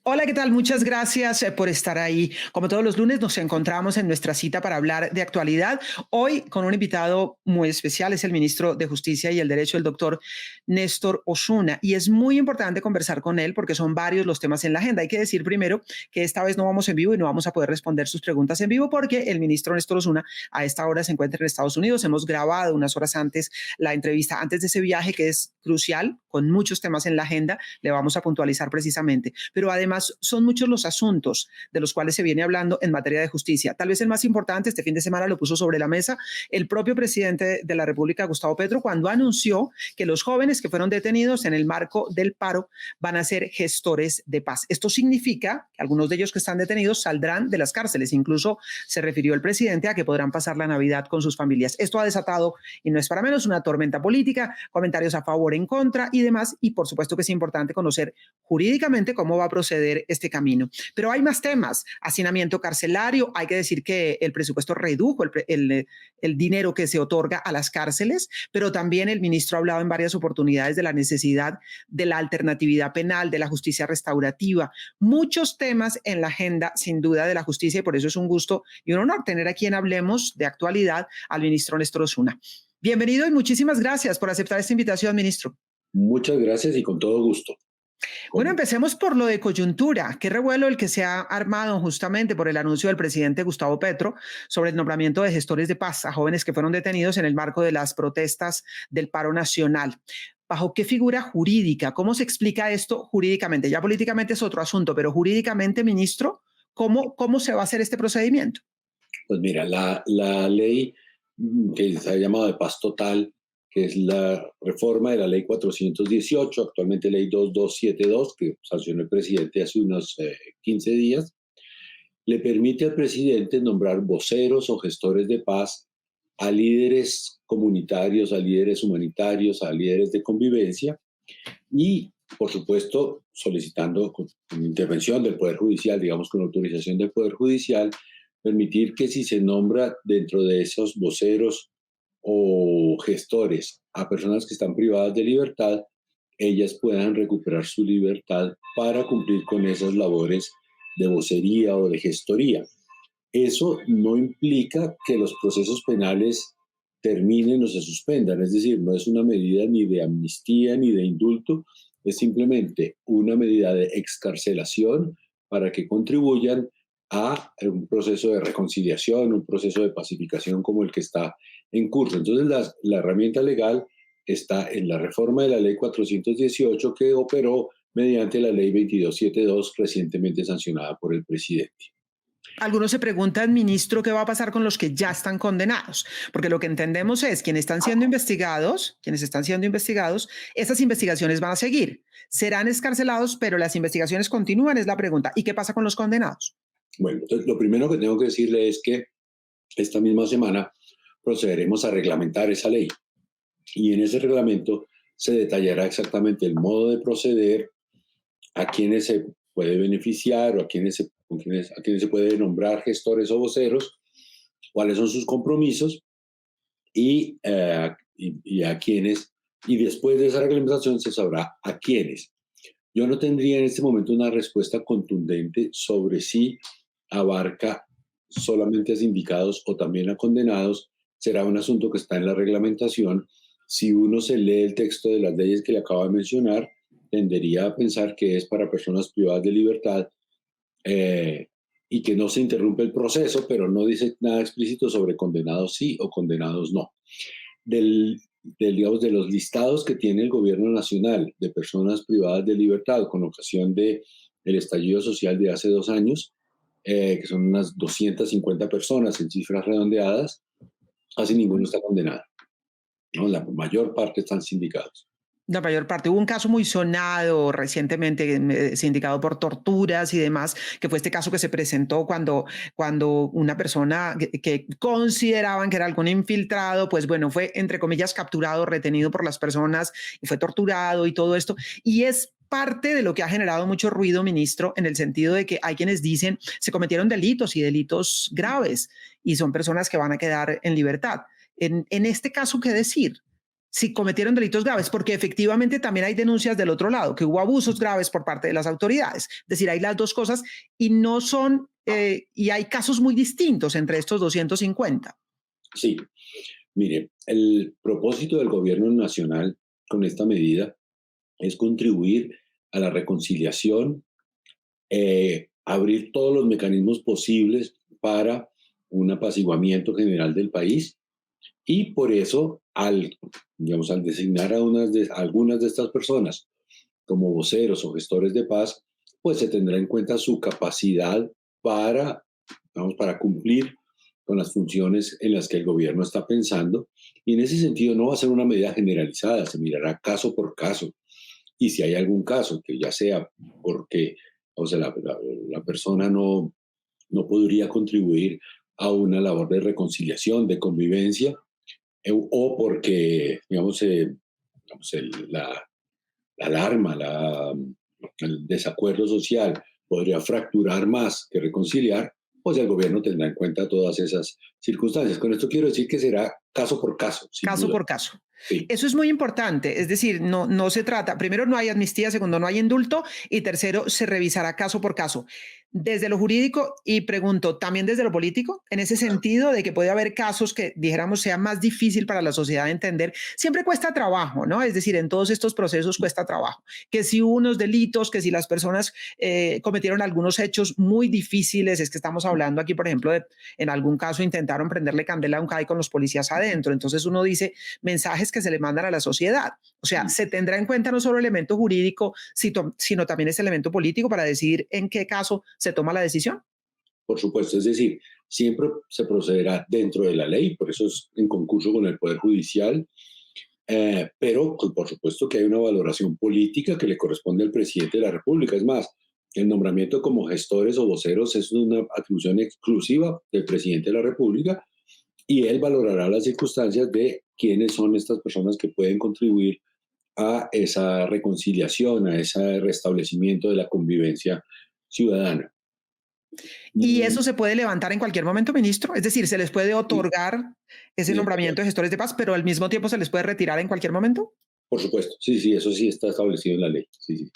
Hola, ¿qué tal? Muchas gracias por estar ahí. Como todos los lunes, nos encontramos en nuestra cita para hablar de actualidad. Hoy con un invitado muy especial, es el ministro de Justicia y el Derecho, el doctor Néstor Osuna. Y es muy importante conversar con él porque son varios los temas en la agenda. Hay que decir primero que esta vez no vamos en vivo y no vamos a poder responder sus preguntas en vivo porque el ministro Néstor Osuna a esta hora se encuentra en Estados Unidos. Hemos grabado unas horas antes la entrevista, antes de ese viaje que es crucial, con muchos temas en la agenda. Le vamos a puntualizar precisamente. Pero además son muchos los asuntos de los cuales se viene hablando en materia de justicia. Tal vez el más importante, este fin de semana lo puso sobre la mesa el propio presidente de la República, Gustavo Petro, cuando anunció que los jóvenes que fueron detenidos en el marco del paro van a ser gestores de paz. Esto significa que algunos de ellos que están detenidos saldrán de las cárceles. Incluso se refirió el presidente a que podrán pasar la Navidad con sus familias. Esto ha desatado, y no es para menos, una tormenta política, comentarios a favor, en contra y demás. Y por supuesto que es importante conocer jurídicamente cómo va a proceder este camino. Pero hay más temas, hacinamiento carcelario, hay que decir que el presupuesto redujo el dinero que se otorga a las cárceles, pero también el ministro ha hablado en varias oportunidades de la necesidad de la alternatividad penal, de la justicia restaurativa, muchos temas en la agenda sin duda de la justicia, y por eso es un gusto y un honor tener aquí en Hablemos de Actualidad al ministro Néstor Osuna. Bienvenido y muchísimas gracias por aceptar esta invitación, ministro. Muchas gracias y con todo gusto. Bueno, Con- empecemos por lo de coyuntura. Qué revuelo el que se ha armado justamente por el anuncio del presidente Gustavo Petro sobre el nombramiento de gestores de paz a jóvenes que fueron detenidos en el marco de las protestas del paro nacional. ¿Bajo qué figura jurídica? ¿Cómo se explica esto jurídicamente? Ya políticamente es otro asunto, pero jurídicamente, ministro, ¿cómo se va a hacer este procedimiento? Pues mira, la ley que se ha llamado de paz total, que es la reforma de la ley 418, actualmente ley 2272, que sancionó el presidente hace unos 15 días, le permite al presidente nombrar voceros o gestores de paz a líderes comunitarios, a líderes humanitarios, a líderes de convivencia y, por supuesto, solicitando con intervención del Poder Judicial, digamos con autorización del Poder Judicial, permitir que si se nombra dentro de esos voceros o gestores a personas que están privadas de libertad, ellas puedan recuperar su libertad para cumplir con esas labores de vocería o de gestoría. Eso no implica que los procesos penales terminen o se suspendan, es decir, no es una medida ni de amnistía ni de indulto, es simplemente una medida de excarcelación para que contribuyan a un proceso de reconciliación, un proceso de pacificación como el que está en curso. Entonces, la herramienta legal está en la reforma de la ley 418 que operó mediante la ley 2272 recientemente sancionada por el presidente. Algunos se preguntan, ministro, ¿qué va a pasar con los que ya están condenados? Porque lo que entendemos es quienes están siendo investigados, esas investigaciones van a seguir. Serán escarcelados, pero las investigaciones continúan, es la pregunta. ¿Y qué pasa con los condenados? Bueno, entonces, lo primero que tengo que decirle es que esta misma semana procederemos a reglamentar esa ley y en ese reglamento se detallará exactamente el modo de proceder, a quienes se puede beneficiar o a quienes se puede nombrar gestores o voceros, cuáles son sus compromisos y a quienes, y después de esa reglamentación se sabrá a quiénes. Yo no tendría en este momento una respuesta contundente sobre si abarca solamente a sindicados o también a condenados. Será un asunto que está en la reglamentación. Si uno se lee el texto de las leyes que le acabo de mencionar, tendería a pensar que es para personas privadas de libertad y que no se interrumpe el proceso, pero no dice nada explícito sobre condenados sí o condenados no. Digamos, de los listados que tiene el gobierno nacional de personas privadas de libertad con ocasión del estallido social de hace 2 años, que son unas 250 personas en cifras redondeadas, casi ninguno está condenado, ¿no? La mayor parte están sindicados. La mayor parte. Hubo un caso muy sonado recientemente, sindicado por torturas y demás, que fue este caso que se presentó cuando una persona que consideraban que era algún infiltrado, pues bueno, fue entre comillas capturado, retenido por las personas y fue torturado y todo esto. Y es parte de lo que ha generado mucho ruido, ministro, en el sentido de que hay quienes dicen se cometieron delitos y delitos graves y son personas que van a quedar en libertad. En este caso, ¿qué decir? si cometieron delitos graves, porque efectivamente también hay denuncias del otro lado, que hubo abusos graves por parte de las autoridades. Es decir, hay las dos cosas y no son, y hay casos muy distintos entre estos 250. Sí, mire, el propósito del gobierno nacional con esta medida es contribuir a la reconciliación, abrir todos los mecanismos posibles para un apaciguamiento general del país y por eso digamos, al designar a algunas de estas personas como voceros o gestores de paz, pues se tendrá en cuenta su capacidad para, para cumplir con las funciones en las que el gobierno está pensando. Y en ese sentido no va a ser una medida generalizada, se mirará caso por caso. Y si hay algún caso que ya sea porque o sea, la persona no podría contribuir a una labor de reconciliación, de convivencia, o porque, digamos, la alarma, el desacuerdo social podría fracturar más que reconciliar, pues el gobierno tendrá en cuenta todas esas circunstancias. Con esto quiero decir que será caso por caso, sin Caso duda. por caso. Sí. Eso es muy importante, es decir, no se trata, primero no hay amnistía, segundo no hay indulto y tercero se revisará caso por caso. Desde lo jurídico y pregunto, ¿también desde lo político? En ese sentido de que puede haber casos que dijéramos sea más difícil para la sociedad entender, siempre cuesta trabajo, ¿no? Es decir, en todos estos procesos cuesta trabajo. Que si hubo unos delitos, que si las personas cometieron algunos hechos muy difíciles, es que estamos hablando aquí, por ejemplo, en algún caso intentaron prenderle candela a un CAI con los policías adentro, entonces uno dice mensajes que se le mandan a la sociedad. O sea, se tendrá en cuenta no solo el elemento jurídico, sino también ese elemento político para decidir en qué caso se toma la decisión. Por supuesto, es decir, siempre se procederá dentro de la ley, por eso es en concurso con el Poder Judicial, pero pues, por supuesto que hay una valoración política que le corresponde al presidente de la República. Es más, el nombramiento como gestores o voceros es una atribución exclusiva del presidente de la República y él valorará las circunstancias de quiénes son estas personas que pueden contribuir a esa reconciliación, a ese restablecimiento de la convivencia ciudadana. Y eso se puede levantar en cualquier momento, ministro. Es decir, se les puede Sí, otorgar ese sí, nombramiento de gestores de paz, pero al mismo tiempo se les puede retirar en cualquier momento. por supuesto, sí, sí, eso sí está establecido en la ley. Sí, sí.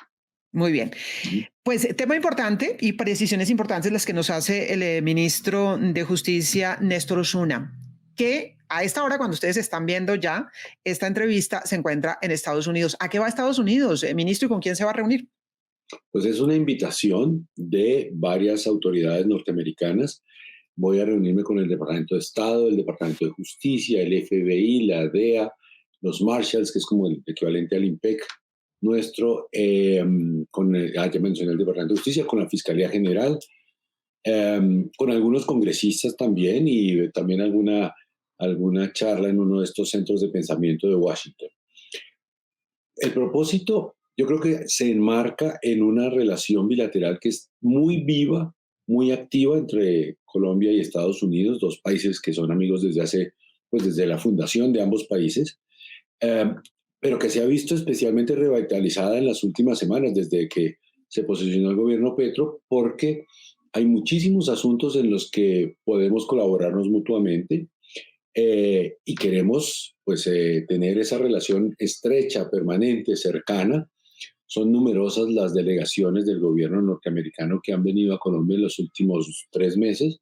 Muy bien. Ujú. Pues tema importante y precisiones importantes las que nos hace el ministro de Justicia, Néstor Osuna, que a esta hora, cuando ustedes están viendo ya esta entrevista, se encuentra en Estados Unidos. ¿A qué va a Estados Unidos, ministro, y con quién se va a reunir? Pues es una invitación de varias autoridades norteamericanas. Voy a reunirme con el Departamento de Estado, el Departamento de Justicia, el FBI, la DEA, los Marshals, que es como el equivalente al IMPEC nuestro, ya mencioné el Departamento de Justicia, con la Fiscalía General, con algunos congresistas también y también alguna charla en uno de estos centros de pensamiento de Washington. El propósito, yo creo que se enmarca en una relación bilateral que es muy viva, muy activa entre Colombia y Estados Unidos, dos países que son amigos desde la fundación de ambos países, eh, pero que se ha visto especialmente revitalizada en las últimas semanas, desde que se posicionó el gobierno Petro, porque hay muchísimos asuntos en los que podemos colaborarnos mutuamente y queremos tener esa relación estrecha, permanente, cercana. Son numerosas las delegaciones del gobierno norteamericano que han venido a Colombia en los últimos 3 meses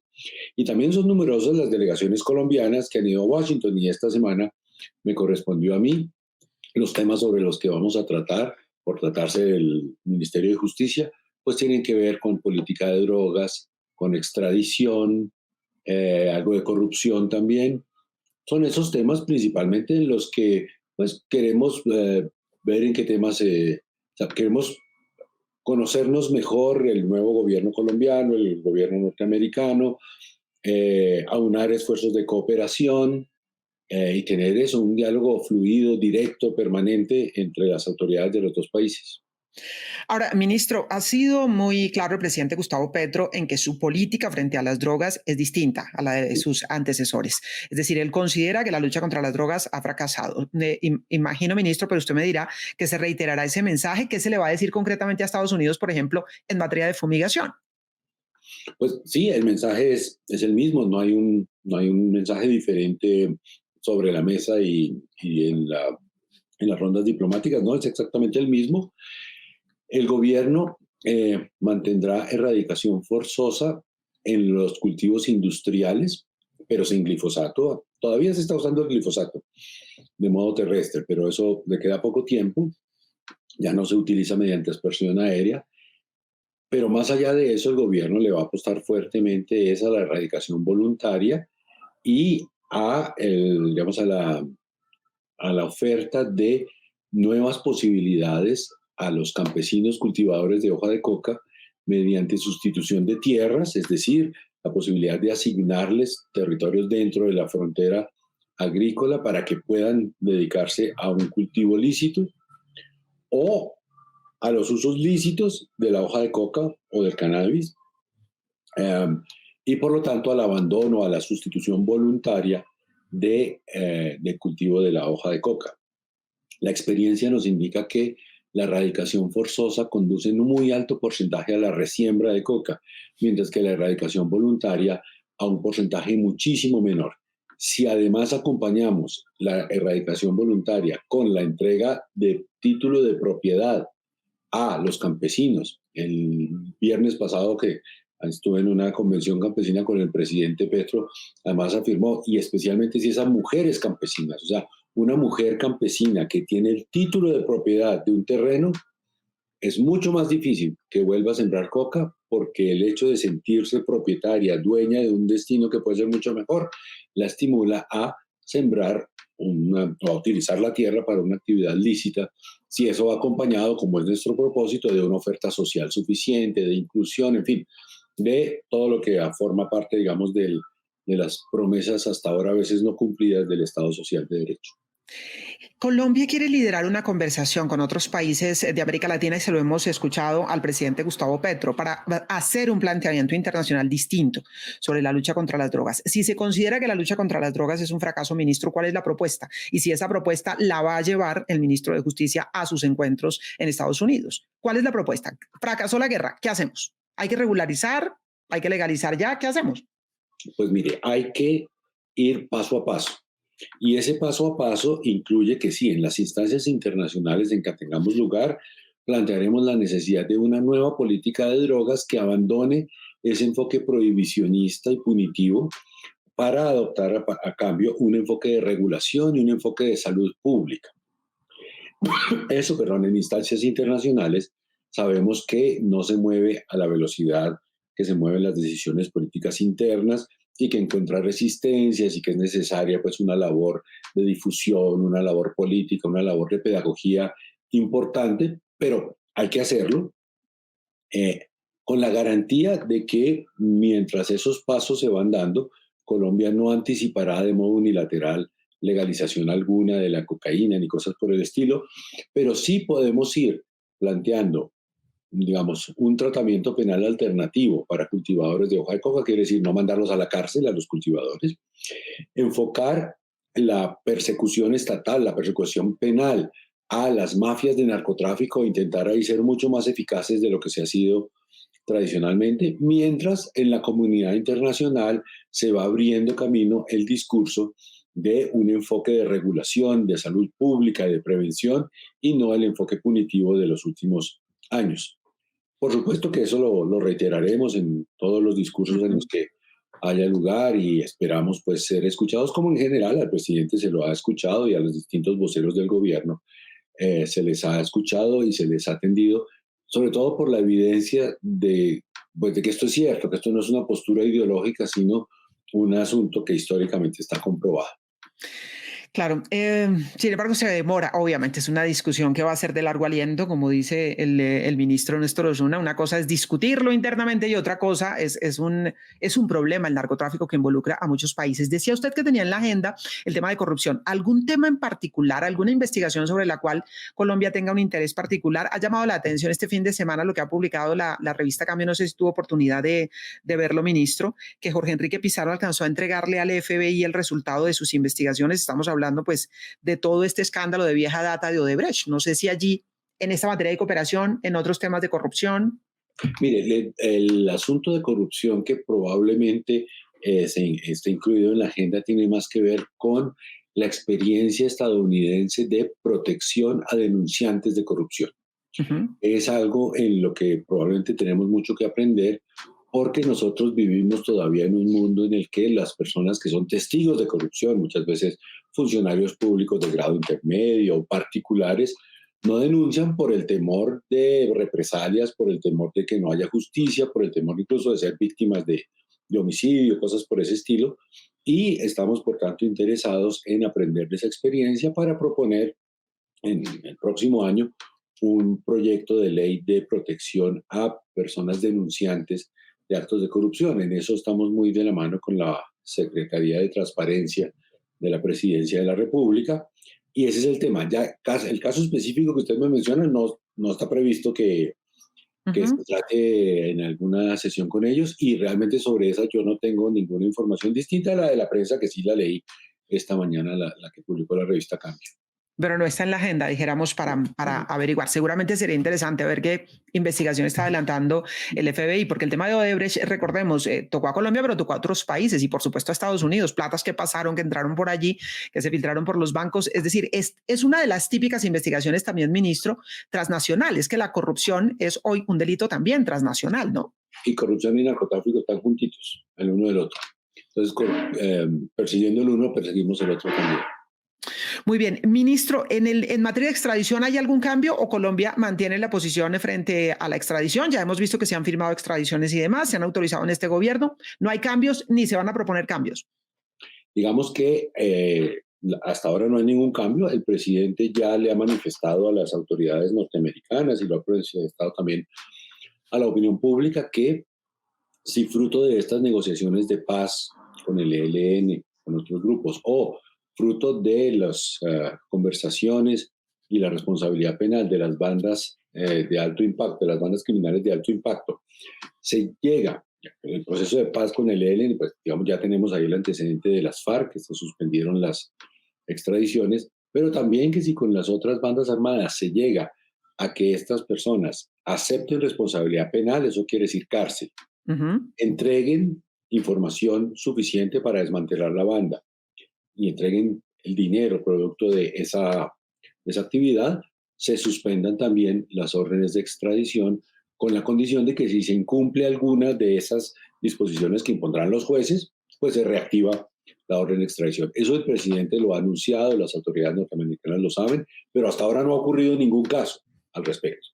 y también son numerosas las delegaciones colombianas que han ido a Washington y esta semana me correspondió a mí los temas sobre los que vamos a tratar, por tratarse del Ministerio de Justicia, pues tienen que ver con política de drogas, con extradición, algo de corrupción también. Son esos temas principalmente en los que pues, queremos ver en qué temas, o sea, queremos conocernos mejor el nuevo gobierno colombiano, el gobierno norteamericano, aunar esfuerzos de cooperación y tener eso, un diálogo fluido, directo, permanente entre las autoridades de los dos países. Ahora, ministro, ha sido muy claro el presidente Gustavo Petro en que su política frente a las drogas es distinta a la de sus antecesores. Es decir, él considera que la lucha contra las drogas ha fracasado. Imagino, ministro, pero usted me dirá que se reiterará ese mensaje. ¿Qué se le va a decir concretamente a Estados Unidos, por ejemplo, en materia de fumigación? Pues sí, el mensaje es el mismo, no hay un mensaje diferente sobre la mesa y en en las rondas diplomáticas, no es exactamente el mismo. El gobierno mantendrá erradicación forzosa en los cultivos industriales, pero sin glifosato. Todavía se está usando el glifosato de modo terrestre, pero eso le queda poco tiempo. Ya no se utiliza mediante aspersión aérea. Pero más allá de eso, el gobierno le va a apostar fuertemente a la erradicación voluntaria y digamos, a la oferta de nuevas posibilidades a los campesinos cultivadores de hoja de coca mediante sustitución de tierras, es decir, la posibilidad de asignarles territorios dentro de la frontera agrícola para que puedan dedicarse a un cultivo lícito o a los usos lícitos de la hoja de coca o del cannabis, eh, y por lo tanto al abandono, a la sustitución voluntaria de cultivo de la hoja de coca. La experiencia nos indica que la erradicación forzosa conduce en un muy alto porcentaje a la resiembra de coca, mientras que la erradicación voluntaria a un porcentaje muchísimo menor. Si además acompañamos la erradicación voluntaria con la entrega de título de propiedad a los campesinos, el viernes pasado que estuve en una convención campesina con el presidente Petro, además afirmó, y especialmente si esas mujeres campesinas, o sea, una mujer campesina que tiene el título de propiedad de un terreno, es mucho más difícil que vuelva a sembrar coca porque el hecho de sentirse propietaria, dueña de un destino que puede ser mucho mejor, la estimula a sembrar o a utilizar la tierra para una actividad lícita, si eso va acompañado, como es nuestro propósito, de una oferta social suficiente, de inclusión, en fin, de todo lo que forma parte, digamos, de las promesas hasta ahora a veces no cumplidas del Estado Social de Derecho. Colombia quiere liderar una conversación con otros países de América Latina y se lo hemos escuchado al presidente Gustavo Petro para hacer un planteamiento internacional distinto sobre la lucha contra las drogas. Si se considera que la lucha contra las drogas es un fracaso, ministro, ¿cuál es la propuesta? Y si esa propuesta la va a llevar el ministro de Justicia a sus encuentros en Estados Unidos. ¿Cuál es la propuesta? Fracasó la guerra, ¿qué hacemos? ¿Hay que regularizar? ¿Hay que legalizar ya? ¿Qué hacemos? Pues mire, hay que ir paso a paso. Y ese paso a paso incluye que sí, en las instancias internacionales en que tengamos lugar, plantearemos la necesidad de una nueva política de drogas que abandone ese enfoque prohibicionista y punitivo para adoptar a cambio un enfoque de regulación y un enfoque de salud pública. Eso, perdón, en instancias internacionales sabemos que no se mueve a la velocidad que se mueven las decisiones políticas internas y que encuentra resistencias y que es necesaria pues una labor de difusión, una labor política, una labor de pedagogía importante, pero hay que hacerlo eh, con la garantía de que mientras esos pasos se van dando, Colombia no anticipará de modo unilateral legalización alguna de la cocaína ni cosas por el estilo, pero sí podemos ir planteando, digamos, un tratamiento penal alternativo para cultivadores de hoja de coca, quiere decir no mandarlos a la cárcel a los cultivadores, enfocar la persecución estatal, la persecución penal a las mafias de narcotráfico, intentar ahí ser mucho más eficaces de lo que se ha sido tradicionalmente, mientras en la comunidad internacional se va abriendo camino el discurso de un enfoque de regulación, de salud pública, de prevención, y no el enfoque punitivo de los últimos años. Por supuesto que eso lo reiteraremos en todos los discursos en los que haya lugar y esperamos pues ser escuchados como en general al presidente se lo ha escuchado y a los distintos voceros del gobierno se les ha escuchado y se les ha atendido, sobre todo por la evidencia pues, de que esto es cierto, que esto no es una postura ideológica, sino un asunto que históricamente está comprobado. Claro, sin embargo se demora, obviamente es una discusión que va a ser de largo aliento, como dice el ministro Néstor Osuna, una cosa es discutirlo internamente y otra cosa es un problema el narcotráfico que involucra a muchos países. Decía usted que tenía en la agenda el tema de corrupción. ¿Algún tema en particular, alguna investigación sobre la cual Colombia tenga un interés particular? Ha llamado la atención este fin de semana lo que ha publicado la revista Cambio, no sé si tuvo oportunidad de verlo, ministro, que Jorge Enrique Pizarro alcanzó a entregarle al FBI el resultado de sus investigaciones. Estamos hablando pues de todo este escándalo de vieja data de Odebrecht. No sé si allí en esta materia de cooperación, en otros temas de corrupción. Mire, el asunto de corrupción que probablemente esté incluido en la agenda tiene más que ver con la experiencia estadounidense de protección a denunciantes de corrupción. Ujú. Es algo en lo que probablemente tenemos mucho que aprender porque nosotros vivimos todavía en un mundo en el que las personas que son testigos de corrupción, muchas veces funcionarios públicos de grado intermedio o particulares, no denuncian por el temor de represalias, por el temor de que no haya justicia, por el temor incluso de ser víctimas de homicidio, cosas por ese estilo. Y estamos, por tanto, interesados en aprender de esa experiencia para proponer en el próximo año un proyecto de ley de protección a personas denunciantes de actos de corrupción. En eso estamos muy de la mano con la Secretaría de Transparencia de la Presidencia de la República. Y ese es el tema. Ya el caso específico que usted me menciona no está previsto que se Ujú. trate en alguna sesión con ellos y realmente sobre esa yo no tengo ninguna información distinta a la de la prensa que sí la leí esta mañana, la que publicó la revista Cambio. Pero no está en la agenda, dijéramos, para averiguar. Seguramente sería interesante ver qué investigación está adelantando el FBI, porque el tema de Odebrecht, recordemos, tocó a Colombia, pero tocó a otros países y por supuesto a Estados Unidos, platas que pasaron, que entraron por allí, que se filtraron por los bancos. Es decir, es una de las típicas investigaciones también, ministro, transnacionales, que la corrupción es hoy un delito también transnacional, ¿no? Y corrupción y narcotráfico están juntitos, el uno del otro. Entonces, persiguiendo el uno, perseguimos el otro también. Muy bien, ministro, en materia de extradición, ¿hay algún cambio o Colombia mantiene la posición frente a la extradición? Ya hemos visto que se han firmado extradiciones y demás, se han autorizado en este gobierno. No hay cambios ni se van a proponer cambios. Digamos que hasta ahora no hay ningún cambio. El presidente ya le ha manifestado a las autoridades norteamericanas y lo ha manifestado también a la opinión pública que si fruto de estas negociaciones de paz con el ELN, con otros grupos, o fruto de las conversaciones y la responsabilidad penal de las bandas de alto impacto, de las bandas criminales de alto impacto, se llega en el proceso de paz con el ELN, pues digamos ya tenemos ahí el antecedente de las FARC, que se suspendieron las extradiciones, pero también que si con las otras bandas armadas se llega a que estas personas acepten responsabilidad penal, eso quiere decir cárcel, Ujú. entreguen información suficiente para desmantelar la banda y entreguen el dinero producto de esa actividad, se suspendan también las órdenes de extradición con la condición de que si se incumple alguna de esas disposiciones que impondrán los jueces, pues se reactiva la orden de extradición. Eso el presidente lo ha anunciado, las autoridades norteamericanas lo saben, pero hasta ahora no ha ocurrido ningún caso al respecto.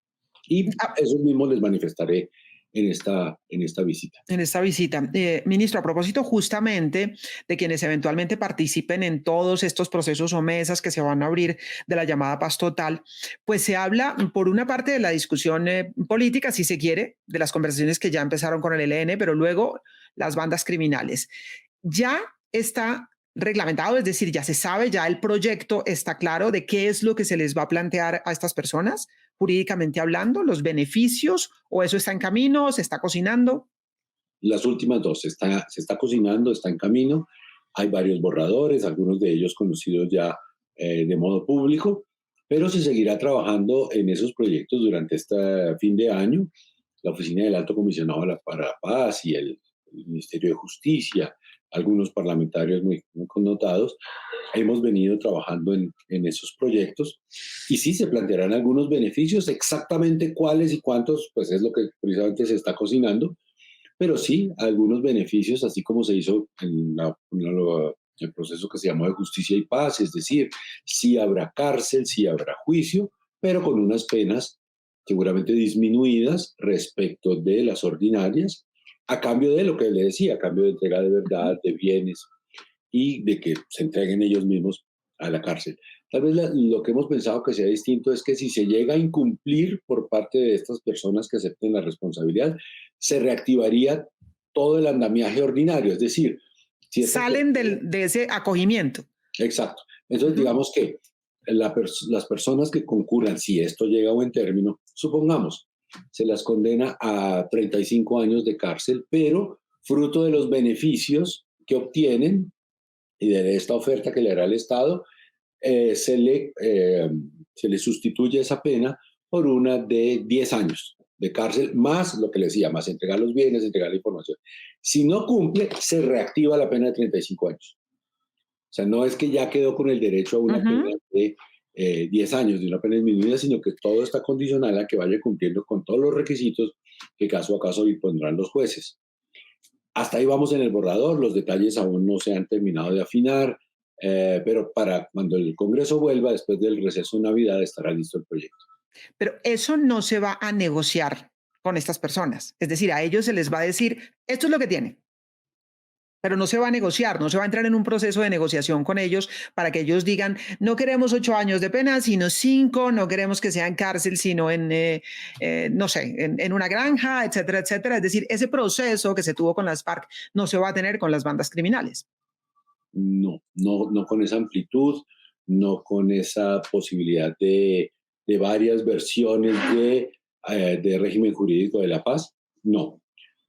Y Ah, eso mismo les manifestaré en esta visita. en esta visita. Ministro, a propósito justamente de quienes eventualmente participen en todos estos procesos o mesas que se van a abrir de la llamada paz total, pues se habla por una parte de la discusión política, si se quiere, de las conversaciones que ya empezaron con el ELN, pero luego las bandas criminales. Ya está reglamentado, es decir, ya se sabe, ya el proyecto está claro de qué es lo que se les va a plantear a estas personas, jurídicamente hablando, los beneficios, o eso está en camino, se está cocinando. Las últimas dos se está cocinando, está en camino. Hay varios borradores, algunos de ellos conocidos ya de modo público, pero se seguirá trabajando en esos proyectos durante este fin de año. La Oficina del Alto Comisionado para la Paz y el Ministerio de Justicia, algunos parlamentarios muy connotados, hemos venido trabajando en esos proyectos y sí se plantearán algunos beneficios, exactamente cuáles y cuántos, pues es lo que precisamente se está cocinando, pero sí, algunos beneficios, así como se hizo el proceso que se llamó de justicia y paz, es decir, sí habrá cárcel, sí habrá juicio, pero con unas penas seguramente disminuidas respecto de las ordinarias, a cambio de lo que le decía, a cambio de entrega de verdad, de bienes y de que se entreguen ellos mismos a la cárcel. Tal vez lo que hemos pensado que sea distinto es que si se llega a incumplir por parte de estas personas que acepten la responsabilidad, se reactivaría todo el andamiaje ordinario. Es decir, si estas Salen personas... de ese acogimiento. Exacto. Entonces, Ujú. digamos que las personas que concurran, si esto llega a buen término, supongamos, se las condena a 35 años de cárcel, pero fruto de los beneficios que obtienen y de esta oferta que le hará el Estado, eh, se, le, eh, se le sustituye esa pena por una de 10 años de cárcel, más lo que le decía, más entregar los bienes, entregar la información. Si no cumple, se reactiva la pena de 35 años. sea, no es que ya quedó con el derecho a una pena Ujú. de 10 años, de una pena disminuida, sino que todo está condicional a que vaya cumpliendo con todos los requisitos que caso a caso impondrán los jueces. Hasta ahí vamos en el borrador, los detalles aún no se han terminado de afinar, pero para cuando el Congreso vuelva, después del receso de Navidad, estará listo el proyecto. Pero eso no se va a negociar con estas personas. Es decir, a ellos se les va a decir, esto es lo que tiene, pero no se va a negociar, no se va a entrar en un proceso de negociación con ellos para que ellos digan, no queremos 8 años de pena, sino 5, no queremos que sea en cárcel, sino no sé, en una granja, etcétera, etcétera. Es decir, ese proceso que se tuvo con las FARC no se va a tener con las bandas criminales. No, no, no con esa amplitud, no con esa posibilidad de varias versiones de régimen jurídico de la paz, no.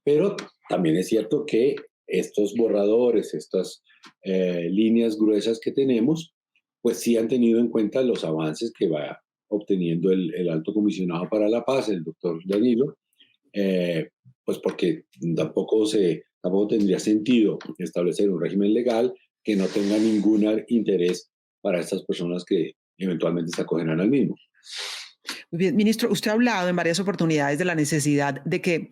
Pero también es cierto que estos borradores, estas líneas gruesas que tenemos, pues sí han tenido en cuenta los avances que va obteniendo el alto comisionado para la paz, el doctor Danilo, eh, pues porque tampoco tendría sentido establecer un régimen legal que no tenga ningún interés para estas personas que eventualmente se acogerán al mismo. Muy bien, ministro, usted ha hablado en varias oportunidades de la necesidad de que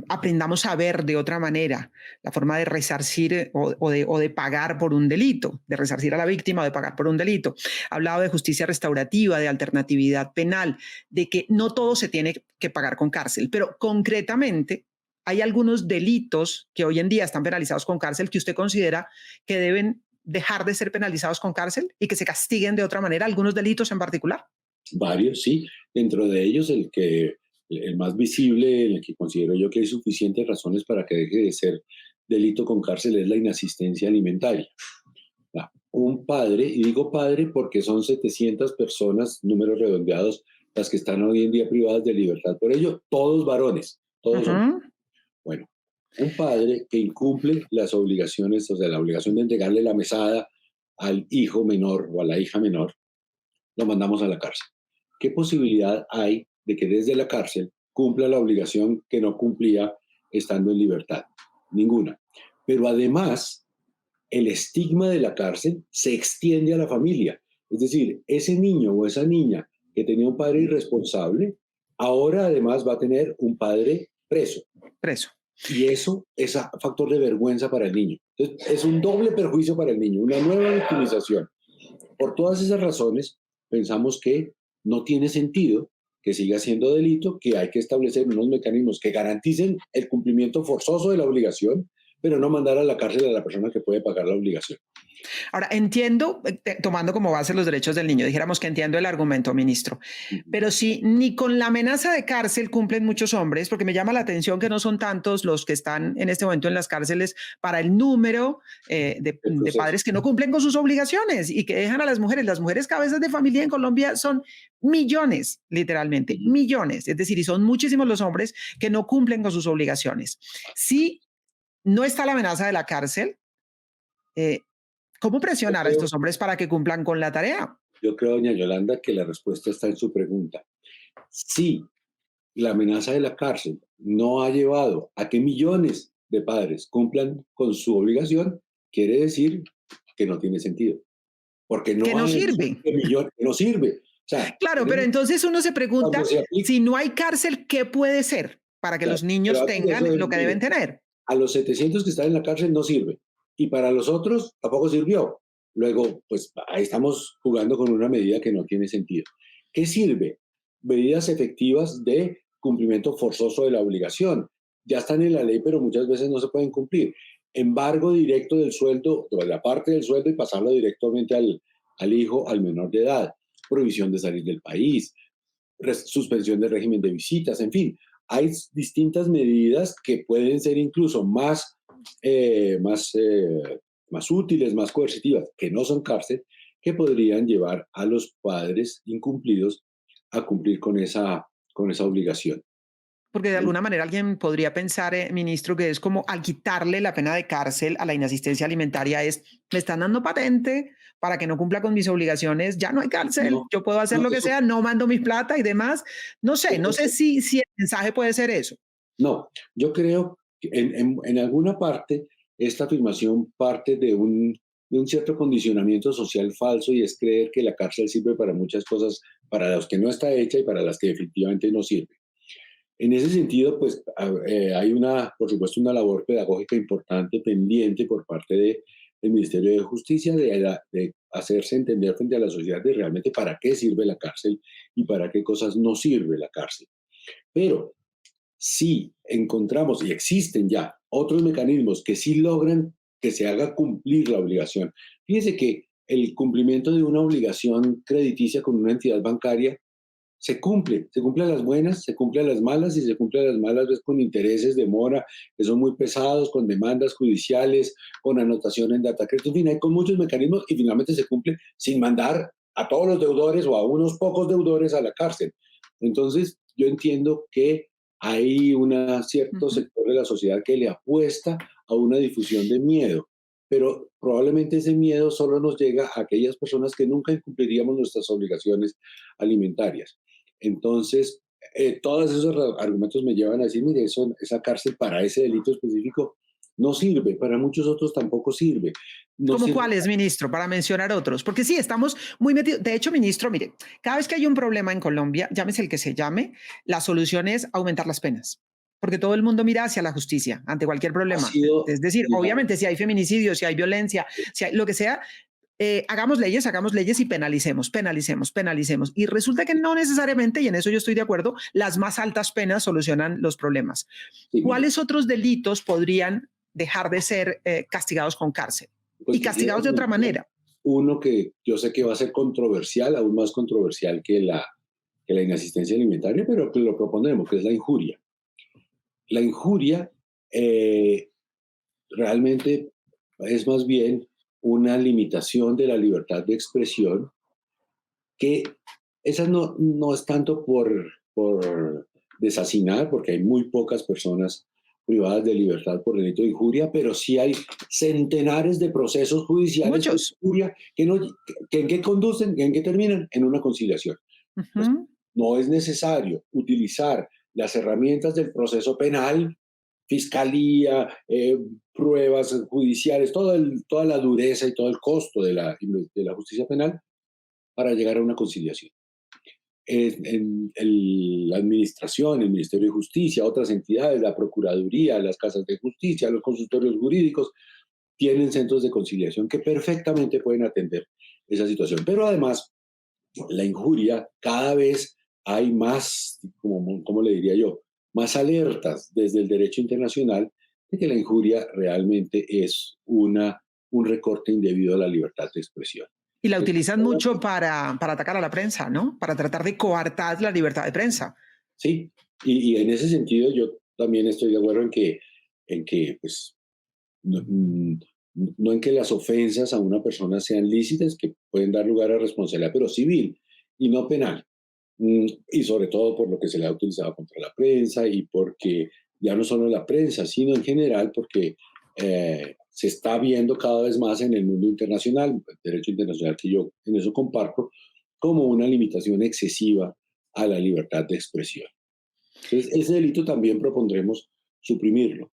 aprendamos a ver de otra manera la forma de resarcir o de pagar por un delito, de resarcir a la víctima o de pagar por un delito. Ha hablado de justicia restaurativa, de alternatividad penal, de que no todo se tiene que pagar con cárcel, pero concretamente hay algunos delitos que hoy en día están penalizados con cárcel que usted considera que deben dejar de ser penalizados con cárcel y que se castiguen de otra manera, algunos delitos en particular. Varios, sí. Dentro de ellos, el más visible, en el que considero yo que hay suficientes razones para que deje de ser delito con cárcel, es la inasistencia alimentaria. Un padre, y digo padre porque son 700 personas, números redondeados, las que están hoy en día privadas de libertad por ello, todos varones, Uh todos hombres. -huh. Bueno, un padre que incumple las obligaciones, o sea, la obligación de entregarle la mesada al hijo menor o a la hija menor, lo mandamos a la cárcel. ¿Qué posibilidad hay de que desde la cárcel cumpla la obligación que no cumplía estando en libertad? Ninguna. Pero además, el estigma de la cárcel se extiende a la familia. Es decir, ese niño o esa niña que tenía un padre irresponsable, ahora además va a tener un padre preso. Preso. Y eso es factor de vergüenza para el niño. Entonces, es un doble perjuicio para el niño, una nueva victimización. Por todas esas razones, pensamos que no tiene sentido que siga siendo delito, que hay que establecer unos mecanismos que garanticen el cumplimiento forzoso de la obligación, pero no mandar a la cárcel a la persona que puede pagar la obligación. Ahora, entiendo, tomando como base los derechos del niño, dijéramos que entiendo el argumento, ministro, pero si ni con la amenaza de cárcel cumplen muchos hombres, porque me llama la atención que no son tantos los que están en este momento en las cárceles para el número El de proceso. padres que no cumplen con sus obligaciones y que dejan a las mujeres. Las mujeres cabezas de familia en Colombia son millones, literalmente, millones. Es decir, y son muchísimos los hombres que no cumplen con sus obligaciones. Si no está la amenaza de la cárcel, eh, ¿cómo Yo presionar a creo, estos hombres para que cumplan con la tarea? yo creo, doña Yolanda, que la respuesta está en su pregunta. Si la amenaza de la cárcel no ha llevado a que millones de padres cumplan con su obligación, quiere decir que no tiene sentido, porque Que no no ha hecho sirve. que millones, que no sirve. O sea, Claro, pero tenemos, entonces uno se cuando pregunta, se aplica, si no hay cárcel, ¿qué puede ser para que claro, los pero niños antes de eso, tengan lo que deben mire, tener? a los 700 que están en la cárcel no sirve. Y para los otros tampoco sirvió. Luego, pues ahí estamos jugando con una medida que no tiene sentido. ¿Qué sirve? Medidas efectivas de cumplimiento forzoso de la obligación. Ya están en la ley, pero muchas veces no se pueden cumplir. Embargo directo del sueldo, de la parte del sueldo y pasarlo directamente al hijo, al menor de edad. Prohibición de salir del país, suspensión del régimen de visitas, en fin. Hay distintas medidas que pueden ser incluso eh, más, eh, más útiles, más coercitivas, que no son cárcel, que podrían llevar a los padres incumplidos a cumplir con esa obligación. Porque de alguna manera alguien podría pensar, ministro, que es como al quitarle la pena de cárcel a la inasistencia alimentaria es, me están dando patente para que no cumpla con mis obligaciones, ya no hay cárcel, No, yo puedo hacer no, lo que sea, no mando mis plata y demás. No sé eso, si el mensaje puede ser eso. no, yo creo que en alguna parte esta afirmación parte de de un cierto condicionamiento social falso, y es creer que la cárcel sirve para muchas cosas para las que no está hecha y para las que definitivamente no sirve. En ese sentido, pues hay por supuesto, una labor pedagógica importante pendiente por parte del Ministerio de Justicia de hacerse entender frente a la sociedad de realmente para qué sirve la cárcel y para qué cosas no sirve la cárcel. Pero si encontramos, y existen ya otros mecanismos que sí logran que se haga cumplir la obligación. Fíjese que el cumplimiento de una obligación crediticia con una entidad bancaria se cumple a las buenas, se cumple a las malas, y se cumple a las malas pues, con intereses de mora que son muy pesados, con demandas judiciales, con anotación en data credit, en fin, hay con muchos mecanismos, y finalmente se cumple sin mandar a todos los deudores o a unos pocos deudores a la cárcel. Entonces, yo entiendo que hay un cierto sector de la sociedad que le apuesta a una difusión de miedo, pero probablemente ese miedo solo nos llega a aquellas personas que nunca incumpliríamos nuestras obligaciones alimentarias. Entonces, todos esos argumentos me llevan a decir, mire, esa cárcel para ese delito específico no sirve, para muchos otros tampoco sirve. No ¿Cómo sirve. cuáles, ministro? Para mencionar otros. Porque sí, estamos muy metidos. De hecho, ministro, mire, cada vez que hay un problema en Colombia, llámese el que se llame, la solución es aumentar las penas. Porque todo el mundo mira hacia la justicia ante cualquier problema. Es decir, obviamente, si hay feminicidio, si hay violencia, si hay lo que sea, hagamos leyes y penalicemos, penalicemos, penalicemos. Y resulta que no necesariamente, y en eso yo estoy de acuerdo, las más altas penas solucionan los problemas. Sí, ¿Cuáles otros delitos podrían dejar de ser castigados con cárcel? pues Y castigados de otra manera. Uno que yo sé que va a ser controversial, aún más controversial que la inasistencia alimentaria, pero que lo proponemos, que es la injuria. La injuria realmente es más bien una limitación de la libertad de expresión, que esa no es tanto por desasinar, porque hay muy pocas personas privadas de libertad por delito de injuria, pero sí hay centenares de procesos judiciales de Muchos. injuria que en qué conducen, en qué terminan, en una conciliación. Pues, no es necesario utilizar las herramientas del proceso penal, fiscalía, pruebas judiciales, toda la dureza y todo el costo de la justicia penal para llegar a una conciliación. La administración, el Ministerio de Justicia, otras entidades, la Procuraduría, las casas de justicia, los consultorios jurídicos, tienen centros de conciliación que perfectamente pueden atender esa situación. Pero además, la injuria, cada vez hay más, ¿cómo le diría yo? Más alertas desde el derecho internacional de que la injuria realmente es un recorte indebido a la libertad de expresión. Y la utilizan mucho para atacar a la prensa, ¿no? Para tratar de coartar la libertad de prensa. Sí, y en ese sentido yo también estoy de acuerdo en que pues, no en que las ofensas a una persona sean lícitas, que pueden dar lugar a responsabilidad, pero civil y no penal. Y sobre todo por lo que se le ha utilizado contra la prensa, y porque ya no solo la prensa, sino en general porque se está viendo cada vez más en el mundo internacional, el derecho internacional que yo en eso comparto, como una limitación excesiva a la libertad de expresión. Entonces, ese delito también propondremos suprimirlo.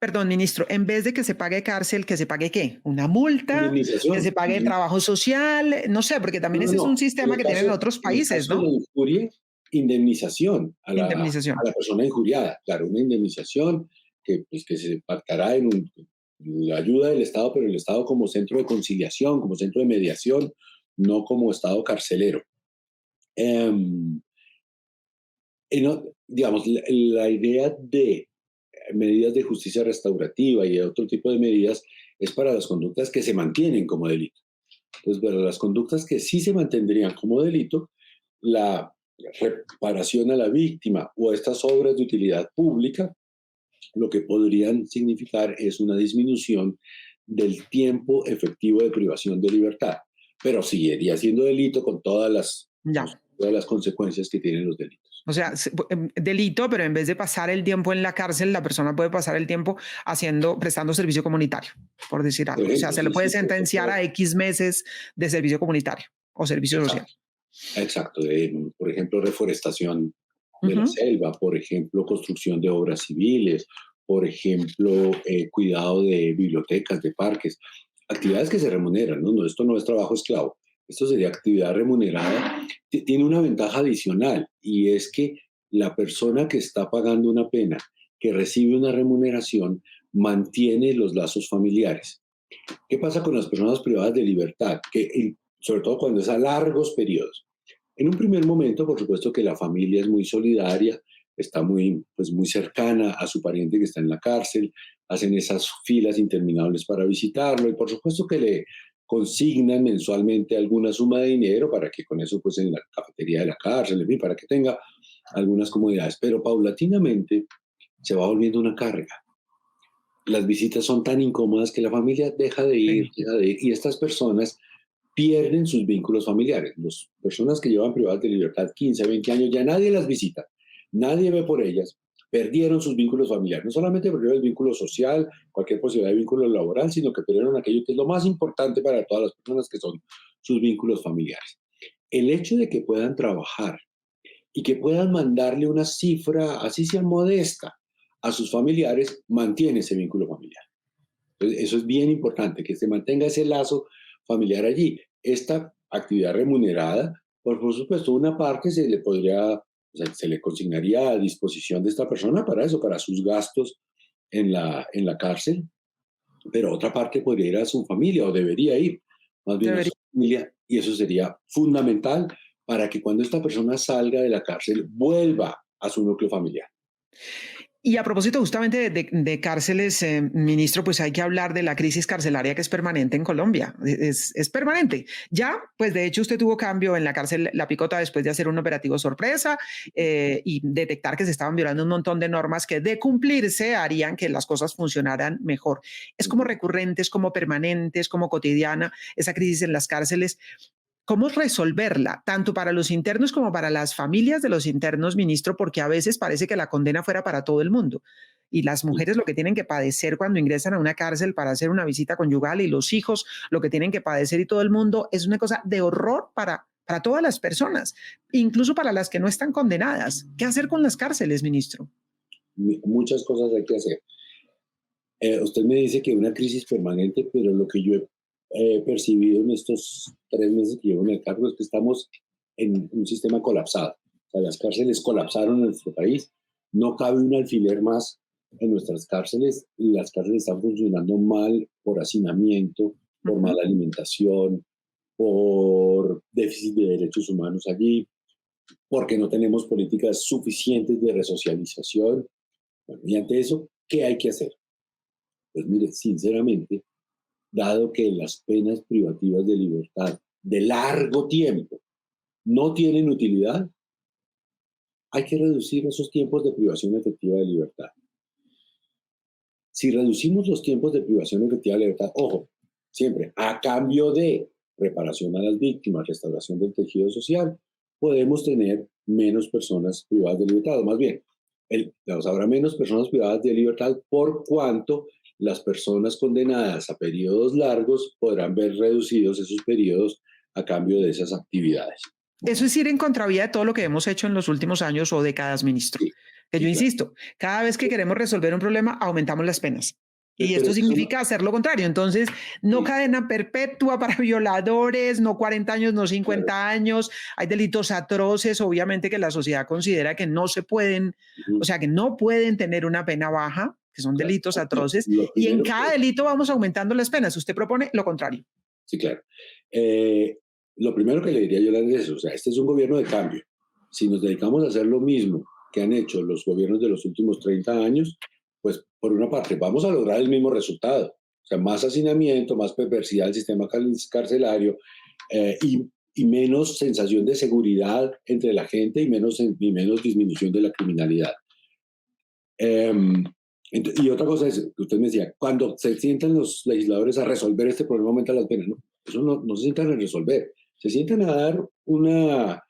Perdón, ministro, en vez de que se pague cárcel, ¿que se pague qué? ¿Una multa? ¿Que se pague trabajo social? No sé, porque también ese es un sistema que tienen en otros países, ¿no? En el caso de la injuria, indemnización a Indemnización. la persona injuriada. Claro, una indemnización que se pactará en la ayuda del Estado, pero el Estado como centro de conciliación, como centro de mediación, no como Estado carcelero. Digamos, la idea de medidas de justicia restaurativa y otro tipo de medidas es para las conductas que se mantienen como delito. Entonces, para las conductas que sí se mantendrían como delito, la reparación a la víctima o estas obras de utilidad pública, lo que podrían significar es una disminución del tiempo efectivo de privación de libertad, pero seguiría siendo delito con todas las consecuencias que tienen los delitos. O sea, delito, pero en vez de pasar el tiempo en la cárcel, la persona puede pasar el tiempo prestando servicio comunitario, por decir algo. O sea, se le puede sentenciar a X meses de servicio comunitario o servicio social. Exacto. Por ejemplo, reforestación de la selva, por ejemplo, construcción de obras civiles, por ejemplo, cuidado de bibliotecas, de parques, actividades que se remuneran, ¿no? Esto no es trabajo esclavo, esto sería actividad remunerada. Tiene una ventaja adicional y es que la persona que está pagando una pena, que recibe una remuneración, mantiene los lazos familiares. ¿Qué pasa con las personas privadas de libertad? Sobre todo cuando es a largos periodos. En un primer momento, por supuesto que la familia es muy solidaria, está muy cercana a su pariente que está en la cárcel, hacen esas filas interminables para visitarlo y por supuesto que le consignan mensualmente alguna suma de dinero para que con eso pues en la cafetería de la cárcel, en fin, para que tenga algunas comodidades. Pero paulatinamente se va volviendo una carga. Las visitas son tan incómodas que la familia Sí. deja de ir y estas personas pierden sus vínculos familiares. Las personas que llevan privadas de libertad 15, 20 años, ya nadie las visita, nadie ve por ellas, perdieron sus vínculos familiares. No solamente perdieron el vínculo social, cualquier posibilidad de vínculo laboral, sino que perdieron aquello que es lo más importante para todas las personas, que son sus vínculos familiares. El hecho de que puedan trabajar y que puedan mandarle una cifra, así sea modesta, a sus familiares, mantiene ese vínculo familiar. Entonces, eso es bien importante, que se mantenga ese lazo familiar allí. Esta actividad remunerada, por supuesto, una parte se le consignaría a disposición de esta persona para eso, para sus gastos en la cárcel, pero otra parte podría ir a su familia o debería ir más bien a su Debería. familia y eso sería fundamental para que cuando esta persona salga de la cárcel vuelva a su núcleo familiar. Y a propósito justamente de cárceles, ministro, pues hay que hablar de la crisis carcelaria que es permanente en Colombia. Es permanente. Ya, pues de hecho usted tuvo cambio en la cárcel La Picota después de hacer un operativo sorpresa y detectar que se estaban violando un montón de normas que de cumplirse harían que las cosas funcionaran mejor. Es como recurrente, es como permanente, es como cotidiana esa crisis en las cárceles. ¿Cómo resolverla, tanto para los internos como para las familias de los internos, ministro? Porque a veces parece que la condena fuera para todo el mundo. Y las mujeres lo que tienen que padecer cuando ingresan a una cárcel para hacer una visita conyugal y los hijos lo que tienen que padecer y todo el mundo es una cosa de horror para todas las personas, incluso para las que no están condenadas. ¿Qué hacer con las cárceles, ministro? Muchas cosas hay que hacer. Usted me dice que una crisis permanente, pero lo que yo he percibido en estos 3 meses que llevo en el cargo es que estamos en un sistema colapsado. O sea, las cárceles colapsaron en nuestro país. No cabe un alfiler más en nuestras cárceles. Las cárceles están funcionando mal por hacinamiento, Uh por -huh. mala alimentación, por déficit de derechos humanos allí, porque no tenemos políticas suficientes de resocialización. Bueno, y ante eso, ¿qué hay que hacer? Pues mire, sinceramente, dado que las penas privativas de libertad de largo tiempo no tienen utilidad, hay que reducir esos tiempos de privación efectiva de libertad. Si reducimos los tiempos de privación efectiva de libertad, ojo, siempre a cambio de reparación a las víctimas, restauración del tejido social, podemos tener menos personas privadas de libertad, o más bien, habrá menos personas privadas de libertad por cuanto las personas condenadas a periodos largos podrán ver reducidos esos periodos a cambio de esas actividades. Eso es ir en contravía de todo lo que hemos hecho en los últimos años o décadas, ministro. Sí, Que yo sí, claro. insisto, cada vez que queremos resolver un problema, aumentamos las penas. Y Pero esto es que eso no, significa hacer lo contrario. Entonces, no sí, cadena perpetua para violadores, no 40 años, no claro. 50 años. Hay delitos atroces, obviamente, que la sociedad considera que no se pueden, o Ujú, sea, que no pueden tener una pena baja, que son claro. delitos atroces. Lo Y en primero cada delito vamos aumentando las penas. Usted propone lo contrario. sí, claro. Eh, lo primero que le diría yo es eso, o sea, este es un gobierno de cambio. Si nos dedicamos a hacer lo mismo que han hecho los gobiernos de los últimos 30 años, pues por una parte vamos a lograr el mismo resultado, o sea, más hacinamiento, más perversidad del sistema carcelario y menos sensación de seguridad entre la gente y menos disminución de la criminalidad. Em, y otra cosa es, que usted me decía, cuando se sientan los legisladores a resolver este problema, aumentan las penas, ¿no? Eso no se sientan a resolver, se sientan a dar una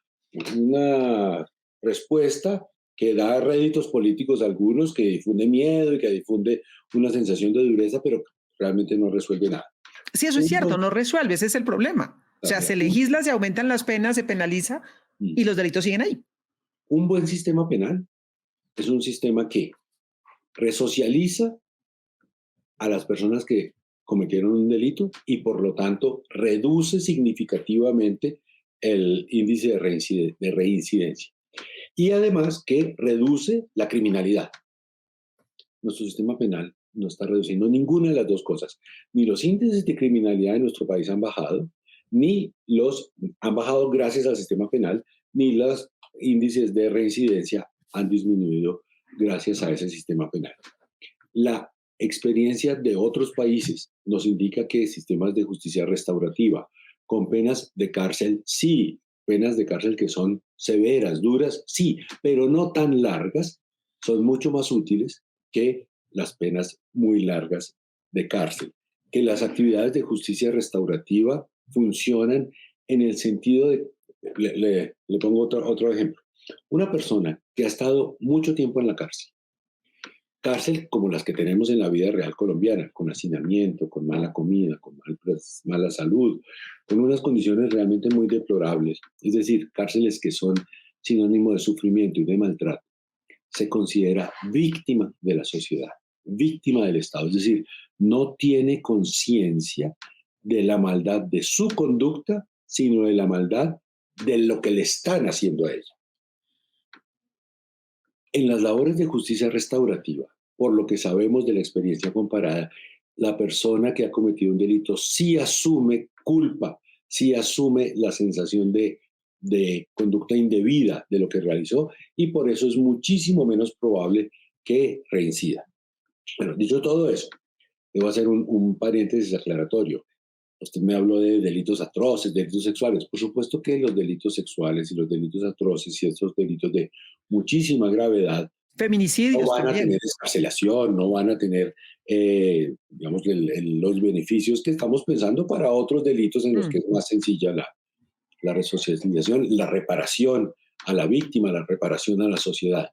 respuesta que da réditos políticos a algunos, que difunde miedo y que difunde una sensación de dureza, pero realmente no resuelve nada. Sí, eso es Un cierto, buen, no resuelve, ese es el problema. O sea, se legisla, se aumentan las penas, se penaliza y los delitos siguen ahí. un buen sistema penal es un sistema que resocializa a las personas que cometieron un delito y por lo tanto reduce significativamente el índice de reincidencia. Y además que reduce la criminalidad. Nuestro sistema penal no está reduciendo ninguna de las dos cosas. Ni los índices de criminalidad en nuestro país han bajado, ni los han bajado gracias al sistema penal, ni los índices de reincidencia han disminuido gracias a ese sistema penal. La experiencia de otros países nos indica que sistemas de justicia restaurativa con penas de cárcel, sí, penas de cárcel que son severas, duras, sí, pero no tan largas, son mucho más útiles que las penas muy largas de cárcel. Que las actividades de justicia restaurativa funcionan en el sentido de, le pongo otro ejemplo, una persona que ha estado mucho tiempo en la cárcel como las que tenemos en la vida real colombiana, con hacinamiento, con mala comida, con mala salud, con unas condiciones realmente muy deplorables, es decir, cárceles que son sinónimo de sufrimiento y de maltrato, se considera víctima de la sociedad, víctima del Estado, es decir, no tiene conciencia de la maldad de su conducta, sino de la maldad de lo que le están haciendo a ella. En las labores de justicia restaurativa, por lo que sabemos de la experiencia comparada, la persona que ha cometido un delito sí asume culpa, sí asume la sensación de conducta indebida de lo que realizó y por eso es muchísimo menos probable que reincida. Bueno, dicho todo eso, debo hacer un paréntesis aclaratorio. Usted me habló de delitos atroces, delitos sexuales. Por supuesto que los delitos sexuales y los delitos atroces y esos delitos de muchísima gravedad no Feminicidios van a también. tener escarcelación, no van a tener, digamos, los beneficios que estamos pensando para otros delitos en los que es más sencilla la resocialización, la reparación a la víctima, la reparación a la sociedad.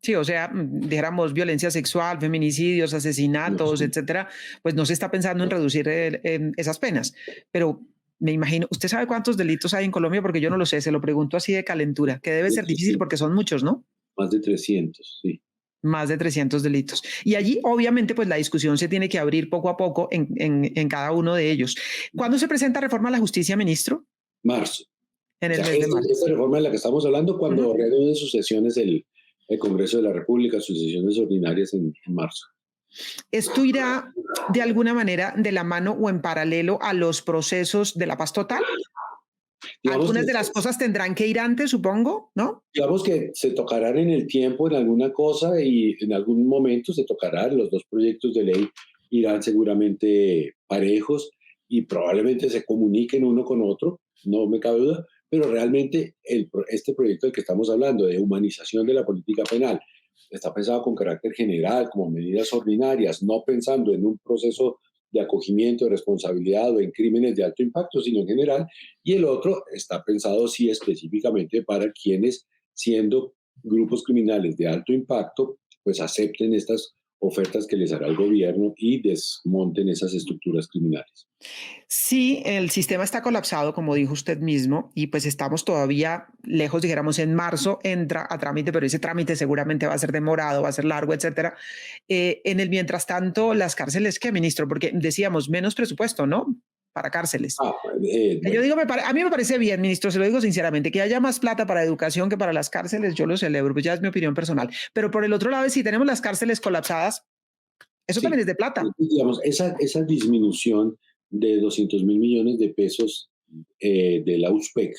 Sí, o sea, dijéramos violencia sexual, feminicidios, No, asesinatos, sí. etcétera, pues no se está pensando en reducir esas penas. Pero me imagino, ¿usted sabe cuántos delitos hay en Colombia? Porque yo no lo sé, se lo pregunto así de calentura, que debe De ser difícil 300, porque son muchos, ¿no? más de 300, sí. Más de 300 delitos. Y allí, obviamente, pues la discusión se tiene que abrir poco a poco en cada uno de ellos. ¿Cuándo se presenta reforma a la justicia, ministro? Marzo. En O el sea, mes de marzo. esta reforma de la que estamos hablando cuando Ujú. reanude sus sesiones el Congreso de la República, sus sesiones ordinarias en marzo. ¿Esto irá de alguna manera de la mano o en paralelo a los procesos de la paz total? Digamos que Algunas de las cosas tendrán que ir antes, supongo, ¿no? Digamos que se tocarán en el tiempo en alguna cosa y en algún momento se tocarán, los dos proyectos de ley irán seguramente parejos y probablemente se comuniquen uno con otro, no me cabe duda, pero realmente este proyecto del que estamos hablando, de humanización de la política penal, está pensado con carácter general, como medidas ordinarias, no pensando en un proceso de acogimiento, de responsabilidad o en crímenes de alto impacto, sino en general, y el otro está pensado sí específicamente para quienes siendo grupos criminales de alto impacto, pues acepten estas ofertas que les hará el gobierno y desmonten esas estructuras criminales. Sí, el sistema está colapsado, como dijo usted mismo, y pues estamos todavía lejos, dijéramos, en marzo entra a trámite, pero ese trámite seguramente va a ser demorado, va a ser largo, etcétera. En el mientras tanto, las cárceles, ¿qué, ministro? Porque decíamos menos presupuesto, ¿no? Para cárceles. Ah, Yo bueno, digo, a mí me parece bien, ministro, se lo digo sinceramente, que haya más plata para educación que para las cárceles, yo lo celebro, pues ya es mi opinión personal. Pero por el otro lado, si tenemos las cárceles colapsadas, eso también sí, es de plata. digamos, esa disminución de 200.000 millones de pesos de la USPEC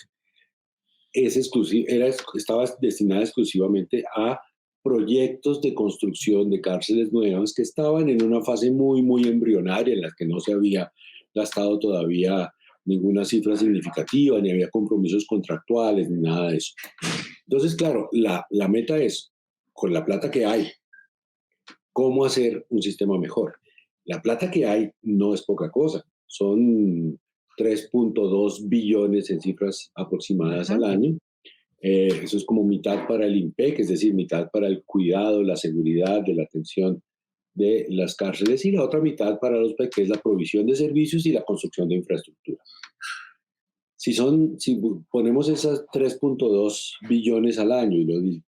estaba destinada exclusivamente a proyectos de construcción de cárceles nuevas que estaban en una fase muy, muy embrionaria en la que no se había gastado todavía ninguna cifra significativa, ni había compromisos contractuales, ni nada de eso. Entonces, claro, la meta es, con la plata que hay, cómo hacer un sistema mejor. La plata que hay no es poca cosa, son 3.2 billones en cifras aproximadas al Ujú. año. Eso es como mitad para el IMPEC, es decir, mitad para el cuidado, la seguridad, de la atención de las cárceles y la otra mitad para los PEC, que es la provisión de servicios y la construcción de infraestructura. Si ponemos esas 3.2 billones al año y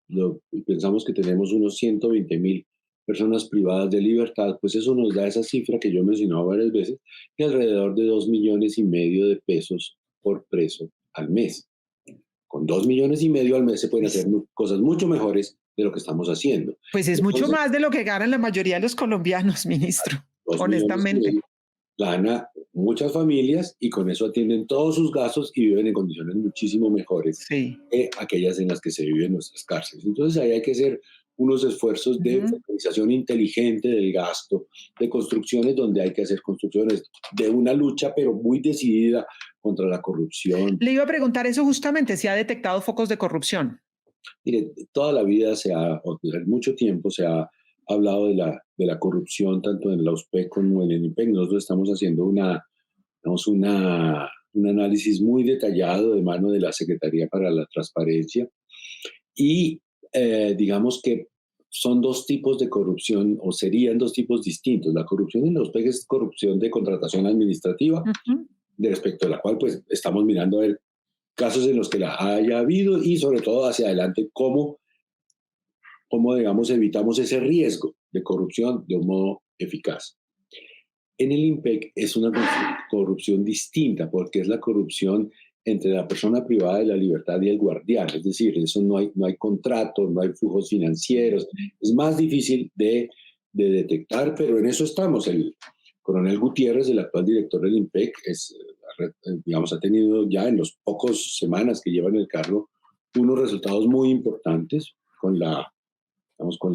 pensamos que tenemos unos 120.000 personas privadas de libertad, pues eso nos da esa cifra que yo he mencionado varias veces, de alrededor de 2,5 millones de pesos por preso al mes. Con 2,5 millones al mes se pueden hacer Pues, cosas mucho mejores de lo que estamos haciendo. pues es mucho Entonces, más de lo que ganan la mayoría de los colombianos, ministro, dos millones y honestamente. medio gana muchas familias y con eso atienden todos sus gastos y viven en condiciones muchísimo mejores Sí. que aquellas en las que se viven en nuestras cárceles. Entonces ahí hay que hacer unos esfuerzos de Ujú. organización inteligente del gasto, de construcciones donde hay que hacer construcciones, de una lucha pero muy decidida contra la corrupción. Le iba a preguntar eso justamente, si ha detectado focos de corrupción. Mire, toda la vida o durante mucho tiempo se ha hablado de la corrupción tanto en la USPEC como en el IMPEC. Nosotros estamos haciendo digamos, un análisis muy detallado de mano de la Secretaría para la Transparencia y digamos que son dos tipos de corrupción o serían dos tipos distintos. La corrupción en la USPEC es corrupción de contratación administrativa, Ujú. de respecto a la cual pues estamos mirando a ver casos en los que la haya habido y sobre todo hacia adelante cómo digamos, evitamos ese riesgo de corrupción de un modo eficaz. En el IMPEC es una corrupción distinta porque es la corrupción entre la persona privada de la libertad y el guardián, es decir, eso no hay contrato, no hay flujos financieros, es más difícil de detectar, pero en eso estamos. El coronel Gutiérrez, el actual director del IMPEC, digamos, ha tenido ya en los pocos semanas que lleva en el cargo unos resultados muy importantes con la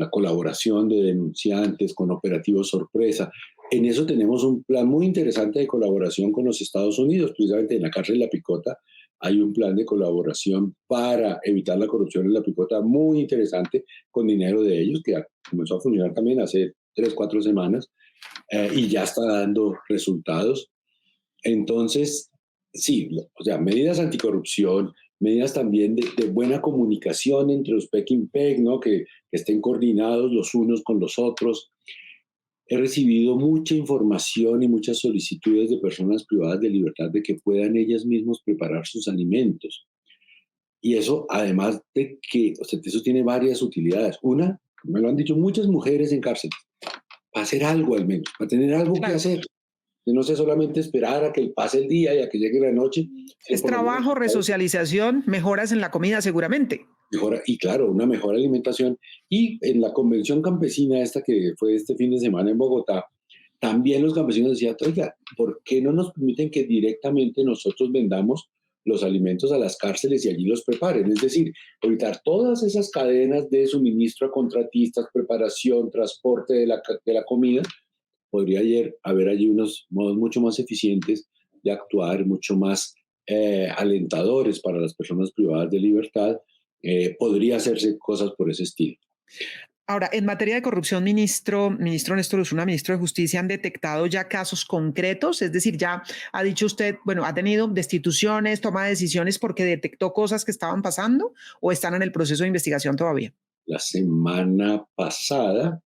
colaboración de denunciantes, con operativos sorpresa. En eso tenemos un plan muy interesante de colaboración con los Estados Unidos. Precisamente en la cárcel de La Picota hay un plan de colaboración para evitar la corrupción en La Picota muy interesante con dinero de ellos, que comenzó a funcionar también hace 3, 4 semanas y ya está dando resultados. Entonces, sí, o sea, medidas anticorrupción, medidas también de buena comunicación entre los PEC y IMPEC, ¿no? Que estén coordinados los unos con los otros. He recibido mucha información y muchas solicitudes de personas privadas de libertad de que puedan ellas mismas preparar sus alimentos. Y eso, además de que, o sea, eso tiene varias utilidades. Una, me lo han dicho muchas mujeres en cárcel, para hacer algo al menos, para tener algo que Claro. hacer. Que no sea solamente esperar a que pase el día y a que llegue la noche, sino Es por lo menos trabajo, resocialización, mejoras en la comida seguramente. mejora, y claro, una mejor alimentación. Y en la convención campesina esta que fue este fin de semana en Bogotá, también los campesinos decían, oiga, ¿por qué no nos permiten que directamente nosotros vendamos los alimentos a las cárceles y allí los preparen? Es decir, evitar todas esas cadenas de suministro a contratistas, preparación, transporte de la comida. Podría haber allí unos modos mucho más eficientes de actuar, mucho más alentadores para las personas privadas de libertad. Podría hacerse cosas por ese estilo. Ahora, en materia de corrupción, ministro Néstor Osuna, ministro de Justicia, ¿han detectado ya casos concretos? Es decir, ya ha dicho usted, bueno, ha tenido destituciones, toma de decisiones porque detectó cosas que estaban pasando o están en el proceso de investigación todavía. La semana pasada,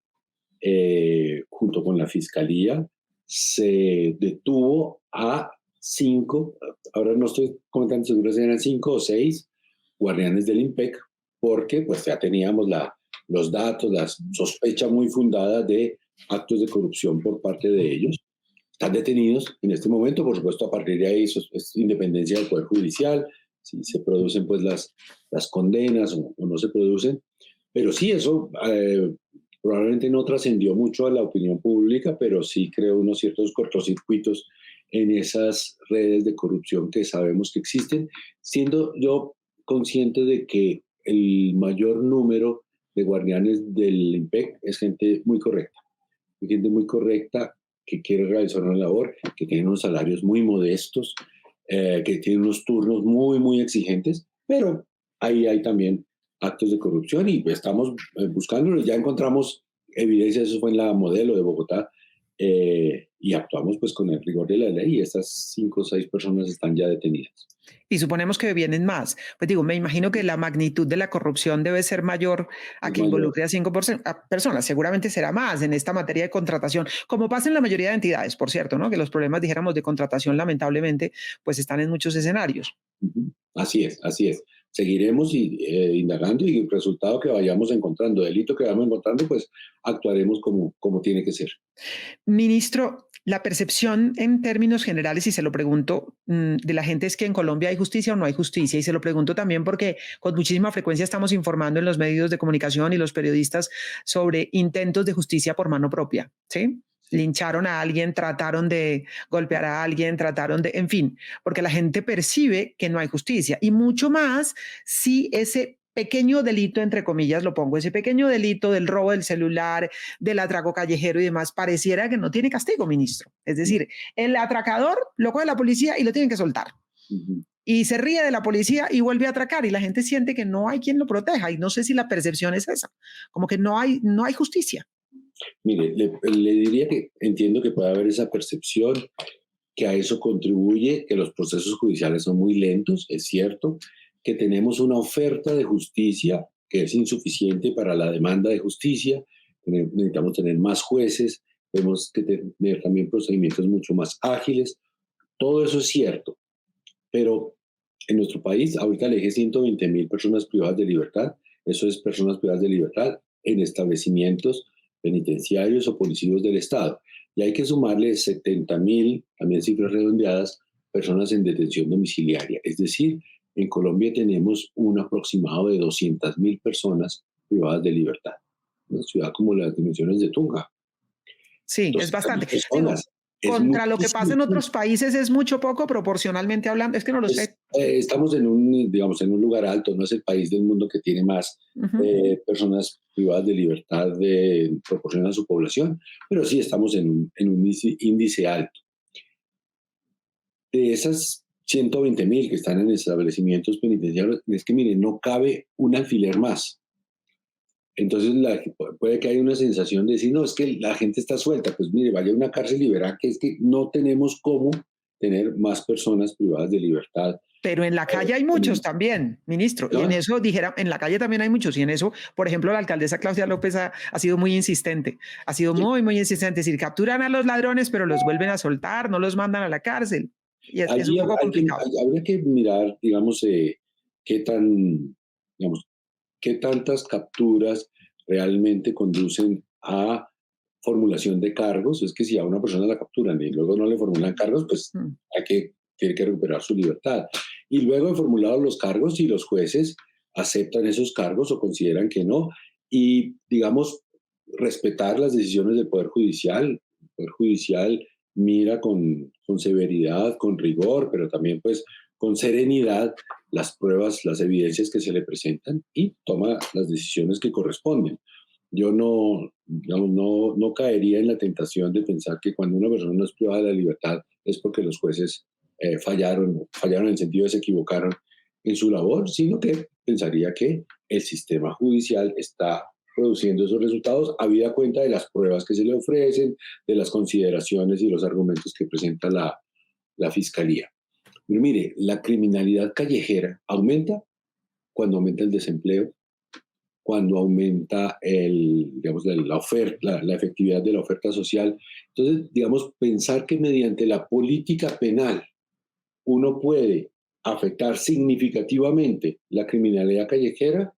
junto con la Fiscalía, se detuvo a 5, ahora no estoy comentando seguro si eran 5 o 6 guardianes del IMPEC, porque pues ya teníamos los datos, la sospecha muy fundada de actos de corrupción por parte de ellos. Están detenidos en este momento, por supuesto, a partir de ahí es independencia del Poder Judicial, si se producen pues las condenas o no se producen. Pero sí, eso probablemente no trascendió mucho a la opinión pública, pero sí creó unos ciertos cortocircuitos en esas redes de corrupción que sabemos que existen, siendo yo consciente de que el mayor número de guardianes del IMPEC es gente muy correcta que quiere realizar una labor, que tiene unos salarios muy modestos, que tiene unos turnos muy, muy exigentes, pero ahí hay también actos de corrupción y estamos buscándolos. Ya encontramos evidencia, eso fue en la modelo de Bogotá, y actuamos pues con el rigor de la ley y estas 5 o 6 personas están ya detenidas. Y suponemos que vienen más. Pues digo, me imagino que la magnitud de la corrupción debe ser mayor a Es que mayor. involucre a a personas. Seguramente será más en esta materia de contratación, como pasa en la mayoría de entidades, por cierto, ¿no? Que los problemas, dijéramos, de contratación, lamentablemente, pues están en muchos escenarios. Así es, así es. seguiremos indagando y el resultado que vayamos encontrando, delito que vayamos encontrando, pues actuaremos como tiene que ser. Ministro, la percepción en términos generales, y se lo pregunto, de la gente es que en Colombia hay justicia o no hay justicia. Y se lo pregunto también porque con muchísima frecuencia estamos informando en los medios de comunicación y los periodistas sobre intentos de justicia por mano propia, ¿sí? Sí. Lincharon a alguien, trataron de golpear a alguien, trataron de, en fin, porque la gente percibe que no hay justicia. Y mucho más si ese pequeño delito, entre comillas, lo pongo, ese pequeño delito del robo del celular, del atraco callejero y demás, pareciera que no tiene castigo, ministro. Es decir, el atracador lo coge la policía y lo tienen que soltar. Ujú. Y se ríe de la policía y vuelve a atracar y la gente siente que no hay quien lo proteja y no sé si la percepción es esa, como que no hay justicia. Mire, le diría que entiendo que puede haber esa percepción, que a eso contribuye, que los procesos judiciales son muy lentos, es cierto, que tenemos una oferta de justicia que es insuficiente para la demanda de justicia, necesitamos tener más jueces, tenemos que tener también procedimientos mucho más ágiles, todo eso es cierto, pero en nuestro país ahorita le dije 120.000 personas privadas de libertad, eso es personas privadas de libertad en establecimientos penitenciarios o policivos del Estado. Y hay que sumarle 70.000, también cifras redondeadas, personas en detención domiciliaria. Es decir, en Colombia tenemos un aproximado de 200.000 personas privadas de libertad. Una ciudad como las dimensiones de Tunja. Sí, es 200.000 bastante. Digo, personas. Es contra lo que pasa muchísimo. en otros países es mucho poco proporcionalmente hablando. Es que no lo sé. Estamos en un, digamos, en un lugar alto, no es el país del mundo que tiene más Ujú. personas privadas de libertad de proporción a su población, pero sí estamos en un índice alto. De esas 120.000 que están en establecimientos penitenciarios, es que miren, no cabe un alfiler más. Entonces puede que haya una sensación de decir, no, es que la gente está suelta. Pues mire, vaya a una cárcel y verá que es que no tenemos cómo tener más personas privadas de libertad. Pero en la calle hay muchos también, ministro, y en ¿Ah? eso dijera, en la calle también hay muchos, y en eso, por ejemplo, la alcaldesa Claudia López ha sido muy insistente, ha sido Sí. muy, muy insistente, es decir, capturan a los ladrones, pero los vuelven a soltar, no los mandan a la cárcel, y es un Allí poco complicado. habría que mirar, digamos, qué tan, digamos, qué tantas capturas realmente conducen a formulación de cargos. Es que si a una persona la capturan y luego no le formulan cargos, pues Mm. tiene que recuperar su libertad. Y luego de formulados los cargos, si los jueces aceptan esos cargos o consideran que no, y digamos, respetar las decisiones del Poder Judicial. El Poder Judicial mira con severidad, con rigor, pero también pues con serenidad las pruebas, las evidencias que se le presentan y toma las decisiones que corresponden. Yo no caería en la tentación de pensar que cuando una persona no es privada de la libertad es porque los jueces fallaron en el sentido de se equivocaron en su labor, sino que pensaría que el sistema judicial está produciendo esos resultados habida cuenta de las pruebas que se le ofrecen, de las consideraciones y los argumentos que presenta la fiscalía. Pero mire, la criminalidad callejera aumenta cuando aumenta el desempleo, cuando aumenta digamos, la oferta, la efectividad de la oferta social. Entonces, digamos, pensar que mediante la política penal uno puede afectar significativamente la criminalidad callejera,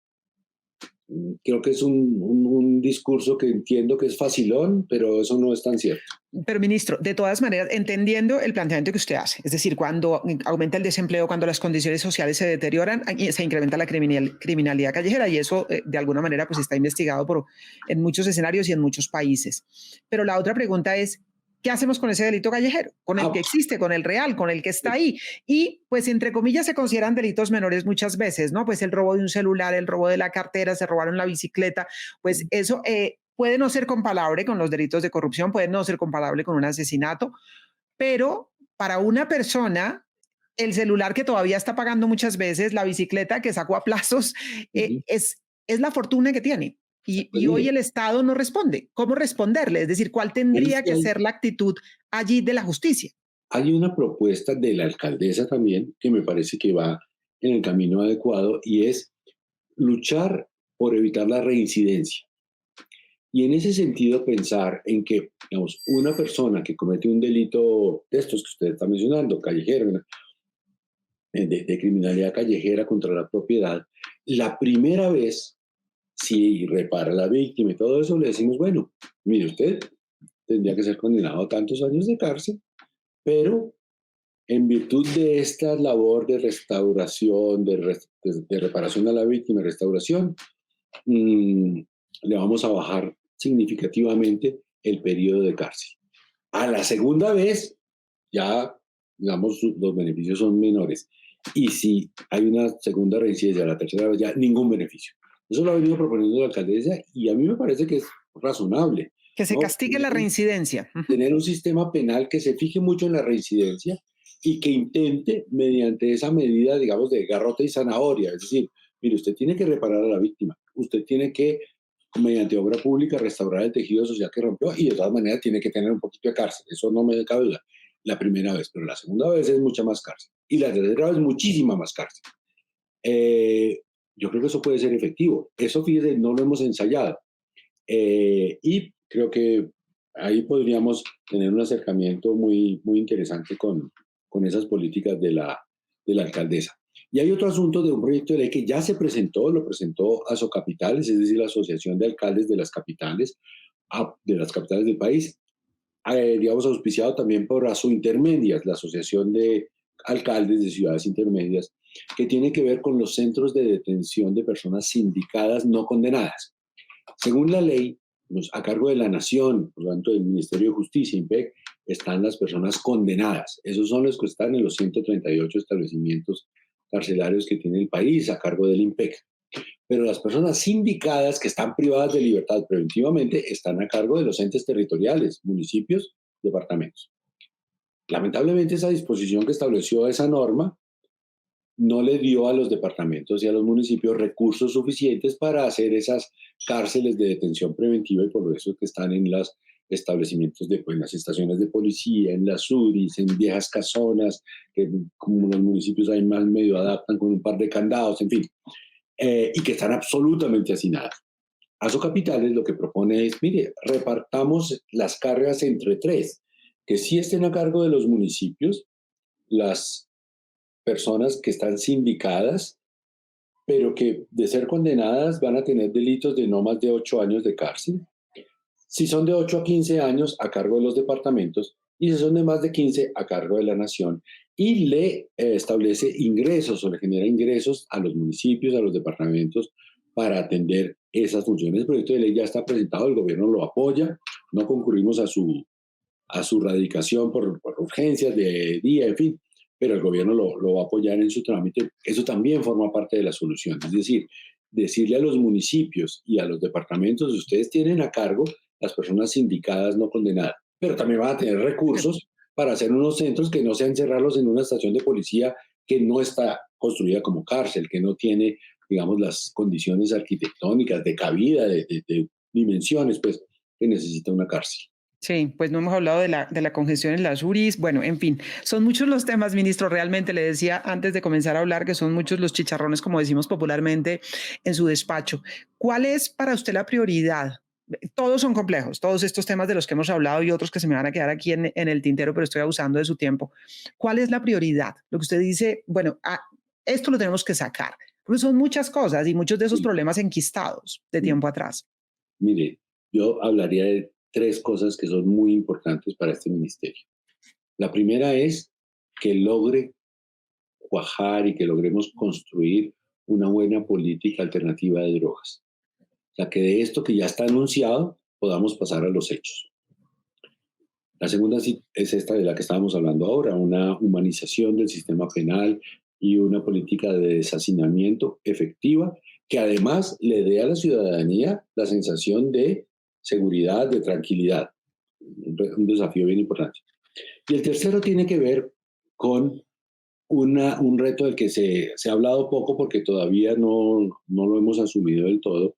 creo que es un discurso que entiendo que es facilón, pero eso no es tan cierto. Pero, ministro, de todas maneras, entendiendo el planteamiento que usted hace, es decir, cuando aumenta el desempleo, cuando las condiciones sociales se deterioran, se incrementa la criminalidad callejera y eso, de alguna manera, pues está investigado en muchos escenarios y en muchos países. Pero la otra pregunta es, ¿qué hacemos con ese delito callejero? Con el Ah, que existe, con el real, con el que está ahí. Y, pues, entre comillas, se consideran delitos menores muchas veces, ¿no? Pues el robo de un celular, el robo de la cartera, se robaron la bicicleta, pues eso puede no ser comparable con los delitos de corrupción, puede no ser comparable con un asesinato, pero para una persona, el celular que todavía está pagando muchas veces, la bicicleta que sacó a plazos, ujú. es la fortuna que tiene. Pues Y hoy mire, el Estado no responde. ¿Cómo responderle? Es decir, ¿cuál ahí tendría sí que ser la actitud allí de la justicia? hay una propuesta de la alcaldesa también que me parece que va en el camino adecuado y es luchar por evitar la reincidencia. Y en ese sentido pensar en que, digamos, una persona que comete un delito de estos que usted está mencionando, callejero, de criminalidad callejera contra la propiedad, la primera vez, si repara a la víctima y todo eso, le decimos, bueno, mire usted, tendría que ser condenado a tantos años de cárcel, pero en virtud de esta labor de restauración, de reparación a la víctima y restauración, mm, le vamos a bajar significativamente el periodo de cárcel. A la segunda vez, ya, digamos, los beneficios son menores. Y si hay una segunda reincidencia, a la tercera vez ya ningún beneficio. Eso lo ha venido proponiendo la alcaldesa y a mí me parece que es razonable, Que se ¿no? castigue la reincidencia. Ujú. Tener un sistema penal que se fije mucho en la reincidencia y que intente, mediante esa medida, digamos, de garrote y zanahoria, es decir, mire, usted tiene que reparar a la víctima, usted tiene que, mediante obra pública, restaurar el tejido social que rompió y de todas maneras tiene que tener un poquito de cárcel, eso no me cabe duda, la primera vez, pero la segunda vez es mucha más cárcel y la tercera vez muchísima más cárcel. Eh, yo creo que eso puede ser efectivo, eso fíjese, no lo hemos ensayado, y creo que ahí podríamos tener un acercamiento muy interesante con esas políticas de la alcaldesa. Y hay otro asunto de un proyecto de ley que ya se presentó, lo presentó Asocapitales, es decir, la Asociación de Alcaldes de las capitales del país, digamos, auspiciado también por Asointermedias, la Asociación de Alcaldes de Ciudades Intermedias, que tiene que ver con los centros de detención de personas sindicadas no condenadas. Según la ley, a cargo de la Nación, por lo tanto del Ministerio de Justicia, IMPEC, están las personas condenadas. Esos son los que están en los 138 establecimientos carcelarios que tiene el país a cargo del IMPEC. Pero las personas sindicadas que están privadas de libertad preventivamente están a cargo de los entes territoriales, municipios, departamentos. Lamentablemente esa disposición que estableció esa norma no le dio a los departamentos y a los municipios recursos suficientes para hacer esas cárceles de detención preventiva y por eso que están en los establecimientos en las estaciones de policía, en las URIs, en viejas casonas, que como los municipios ahí más medio adaptan con un par de candados, en fin, y que están absolutamente hacinadas. Aso Capitales lo que propone es, mire, repartamos las cargas entre tres, que sí estén a cargo de los municipios, las personas que están sindicadas, pero que de ser condenadas van a tener delitos de no más de 8 años de cárcel. Si son de 8 a 15 años, a cargo de los departamentos, y si son de más de 15, a cargo de la nación. Y le establece ingresos o le genera ingresos a los municipios, a los departamentos, para atender esas funciones. El proyecto de ley ya está presentado, el gobierno lo apoya, no concurrimos a su radicación por urgencias de día, en fin, pero el gobierno lo va a apoyar en su trámite. Eso también forma parte de la solución. Es decir, decirle a los municipios y a los departamentos, ustedes tienen a cargo las personas sindicadas no condenadas, pero también van a tener recursos para hacer unos centros que no sean encerrarlos en una estación de policía que no está construida como cárcel, que no tiene, digamos, las condiciones arquitectónicas de cabida, de dimensiones, pues, que necesita una cárcel. Sí, pues no hemos hablado de la congestión en las URIs. Bueno, en fin, son muchos los temas, ministro. Realmente le decía antes de comenzar a hablar que son muchos los chicharrones, como decimos popularmente, en su despacho. ¿Cuál es para usted la prioridad? Todos son complejos, todos estos temas de los que hemos hablado y otros que se me van a quedar aquí en el tintero, pero estoy abusando de su tiempo. ¿Cuál es la prioridad? Lo que usted dice, bueno, esto lo tenemos que sacar, porque son muchas cosas y muchos de esos Sí, problemas enquistados de sí. tiempo atrás. Mire, yo hablaría de tres cosas que son muy importantes para este ministerio. La primera es que logre cuajar y que logremos construir una buena política alternativa de drogas. O sea, que de esto que ya está anunciado podamos pasar a los hechos. La segunda es esta de la que estábamos hablando ahora, una humanización del sistema penal y una política de deshacinamiento efectiva que además le dé a la ciudadanía la sensación de seguridad, de tranquilidad. Un desafío bien importante. Y el tercero tiene que ver con un reto del que se ha hablado poco porque todavía no lo hemos asumido del todo,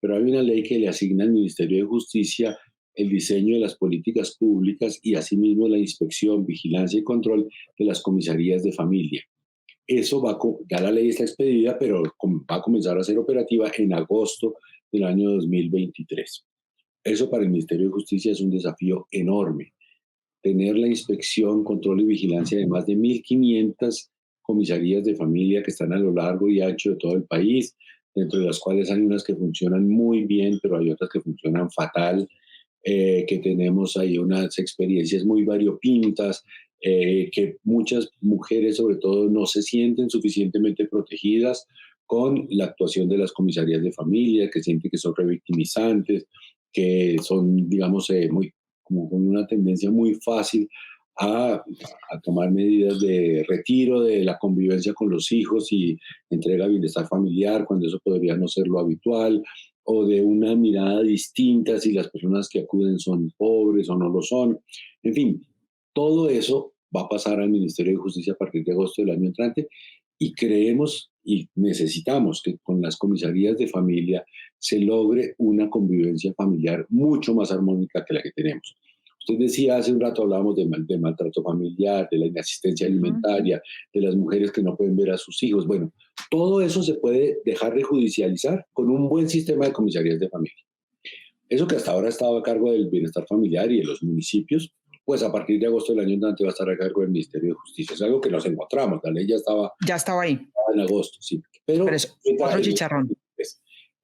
pero hay una ley que le asigna al Ministerio de Justicia el diseño de las políticas públicas y asimismo la inspección, vigilancia y control de las comisarías de familia. Eso ya la ley está expedida, pero va a comenzar a ser operativa en agosto del año 2023. Eso para el Ministerio de Justicia es un desafío enorme. Tener la inspección, control y vigilancia de más de 1.500 comisarías de familia que están a lo largo y ancho de todo el país, dentro de las cuales hay unas que funcionan muy bien, pero hay otras que funcionan fatal, que tenemos ahí unas experiencias muy variopintas, que muchas mujeres sobre todo no se sienten suficientemente protegidas con la actuación de las comisarías de familia, que sienten que son revictimizantes, que son, digamos, muy, como con una tendencia muy fácil a tomar medidas de retiro de la convivencia con los hijos y entrega de bienestar familiar, cuando eso podría no ser lo habitual, o de una mirada distinta si las personas que acuden son pobres o no lo son. En fin, todo eso va a pasar al Ministerio de Justicia a partir de agosto del año entrante y creemos y necesitamos que con las comisarías de familia se logre una convivencia familiar mucho más armónica que la que tenemos. Usted decía hace un rato, hablábamos de maltrato familiar, de la inasistencia Ujú. alimentaria, de las mujeres que no pueden ver a sus hijos. Bueno, todo eso se puede dejar de judicializar con un buen sistema de comisarías de familia. Eso que hasta ahora estaba a cargo del bienestar familiar y de los municipios, pues a partir de agosto del año entrante va a estar a cargo del Ministerio de Justicia. Es algo que nos encontramos, la ley ya estaba Ya estaba ahí, en agosto, sí. pero Pero es otro chicharrón.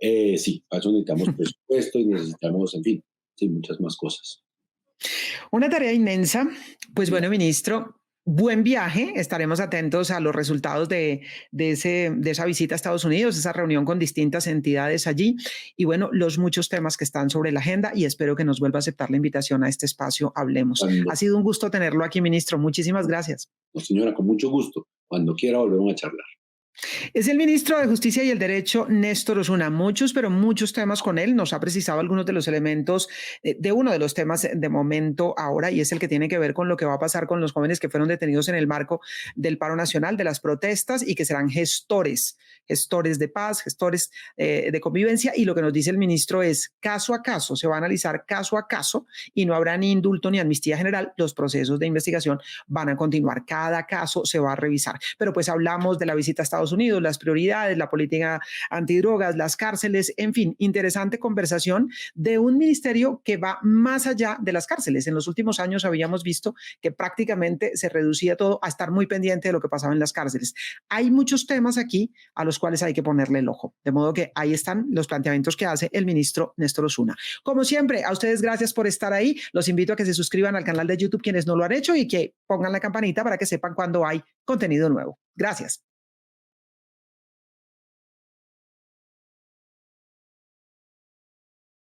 sí, para eso necesitamos presupuesto y necesitamos, en fin, sí, muchas más cosas. Una tarea inmensa. Pues bueno, ministro, buen viaje. Estaremos atentos a los resultados de esa visita a Estados Unidos, esa reunión con distintas entidades allí y bueno, los muchos temas que están sobre la agenda y espero que nos vuelva a aceptar la invitación a este espacio Hablemos. Cuando, Ha sido un gusto tenerlo aquí, ministro. Muchísimas gracias. no, señora, con mucho gusto. Cuando quiera volvemos a charlar. Es el ministro de Justicia y el Derecho, Néstor Osuna. Muchos, pero muchos temas con él. Nos ha precisado algunos de los elementos de uno de los temas de momento ahora, y es el que tiene que ver con lo que va a pasar con los jóvenes que fueron detenidos en el marco del paro nacional, de las protestas, y que serán gestores de paz, gestores de convivencia. Y lo que nos dice el ministro es caso a caso, se va a analizar caso a caso y no habrá ni indulto ni amnistía general. Los procesos de investigación van a continuar. Cada caso se va a revisar. Pero pues hablamos de la visita a Estados Unidos, las prioridades, la política antidrogas, las cárceles, en fin, interesante conversación de un ministerio que va más allá de las cárceles. En los últimos años habíamos visto que prácticamente se reducía todo a estar muy pendiente de lo que pasaba en las cárceles. Hay muchos temas aquí a los cuales hay que ponerle el ojo. De modo que ahí están los planteamientos que hace el ministro Néstor Osuna. Como siempre, a ustedes gracias por estar ahí. Los invito a que se suscriban al canal de YouTube quienes no lo han hecho y que pongan la campanita para que sepan cuando hay contenido nuevo. Gracias.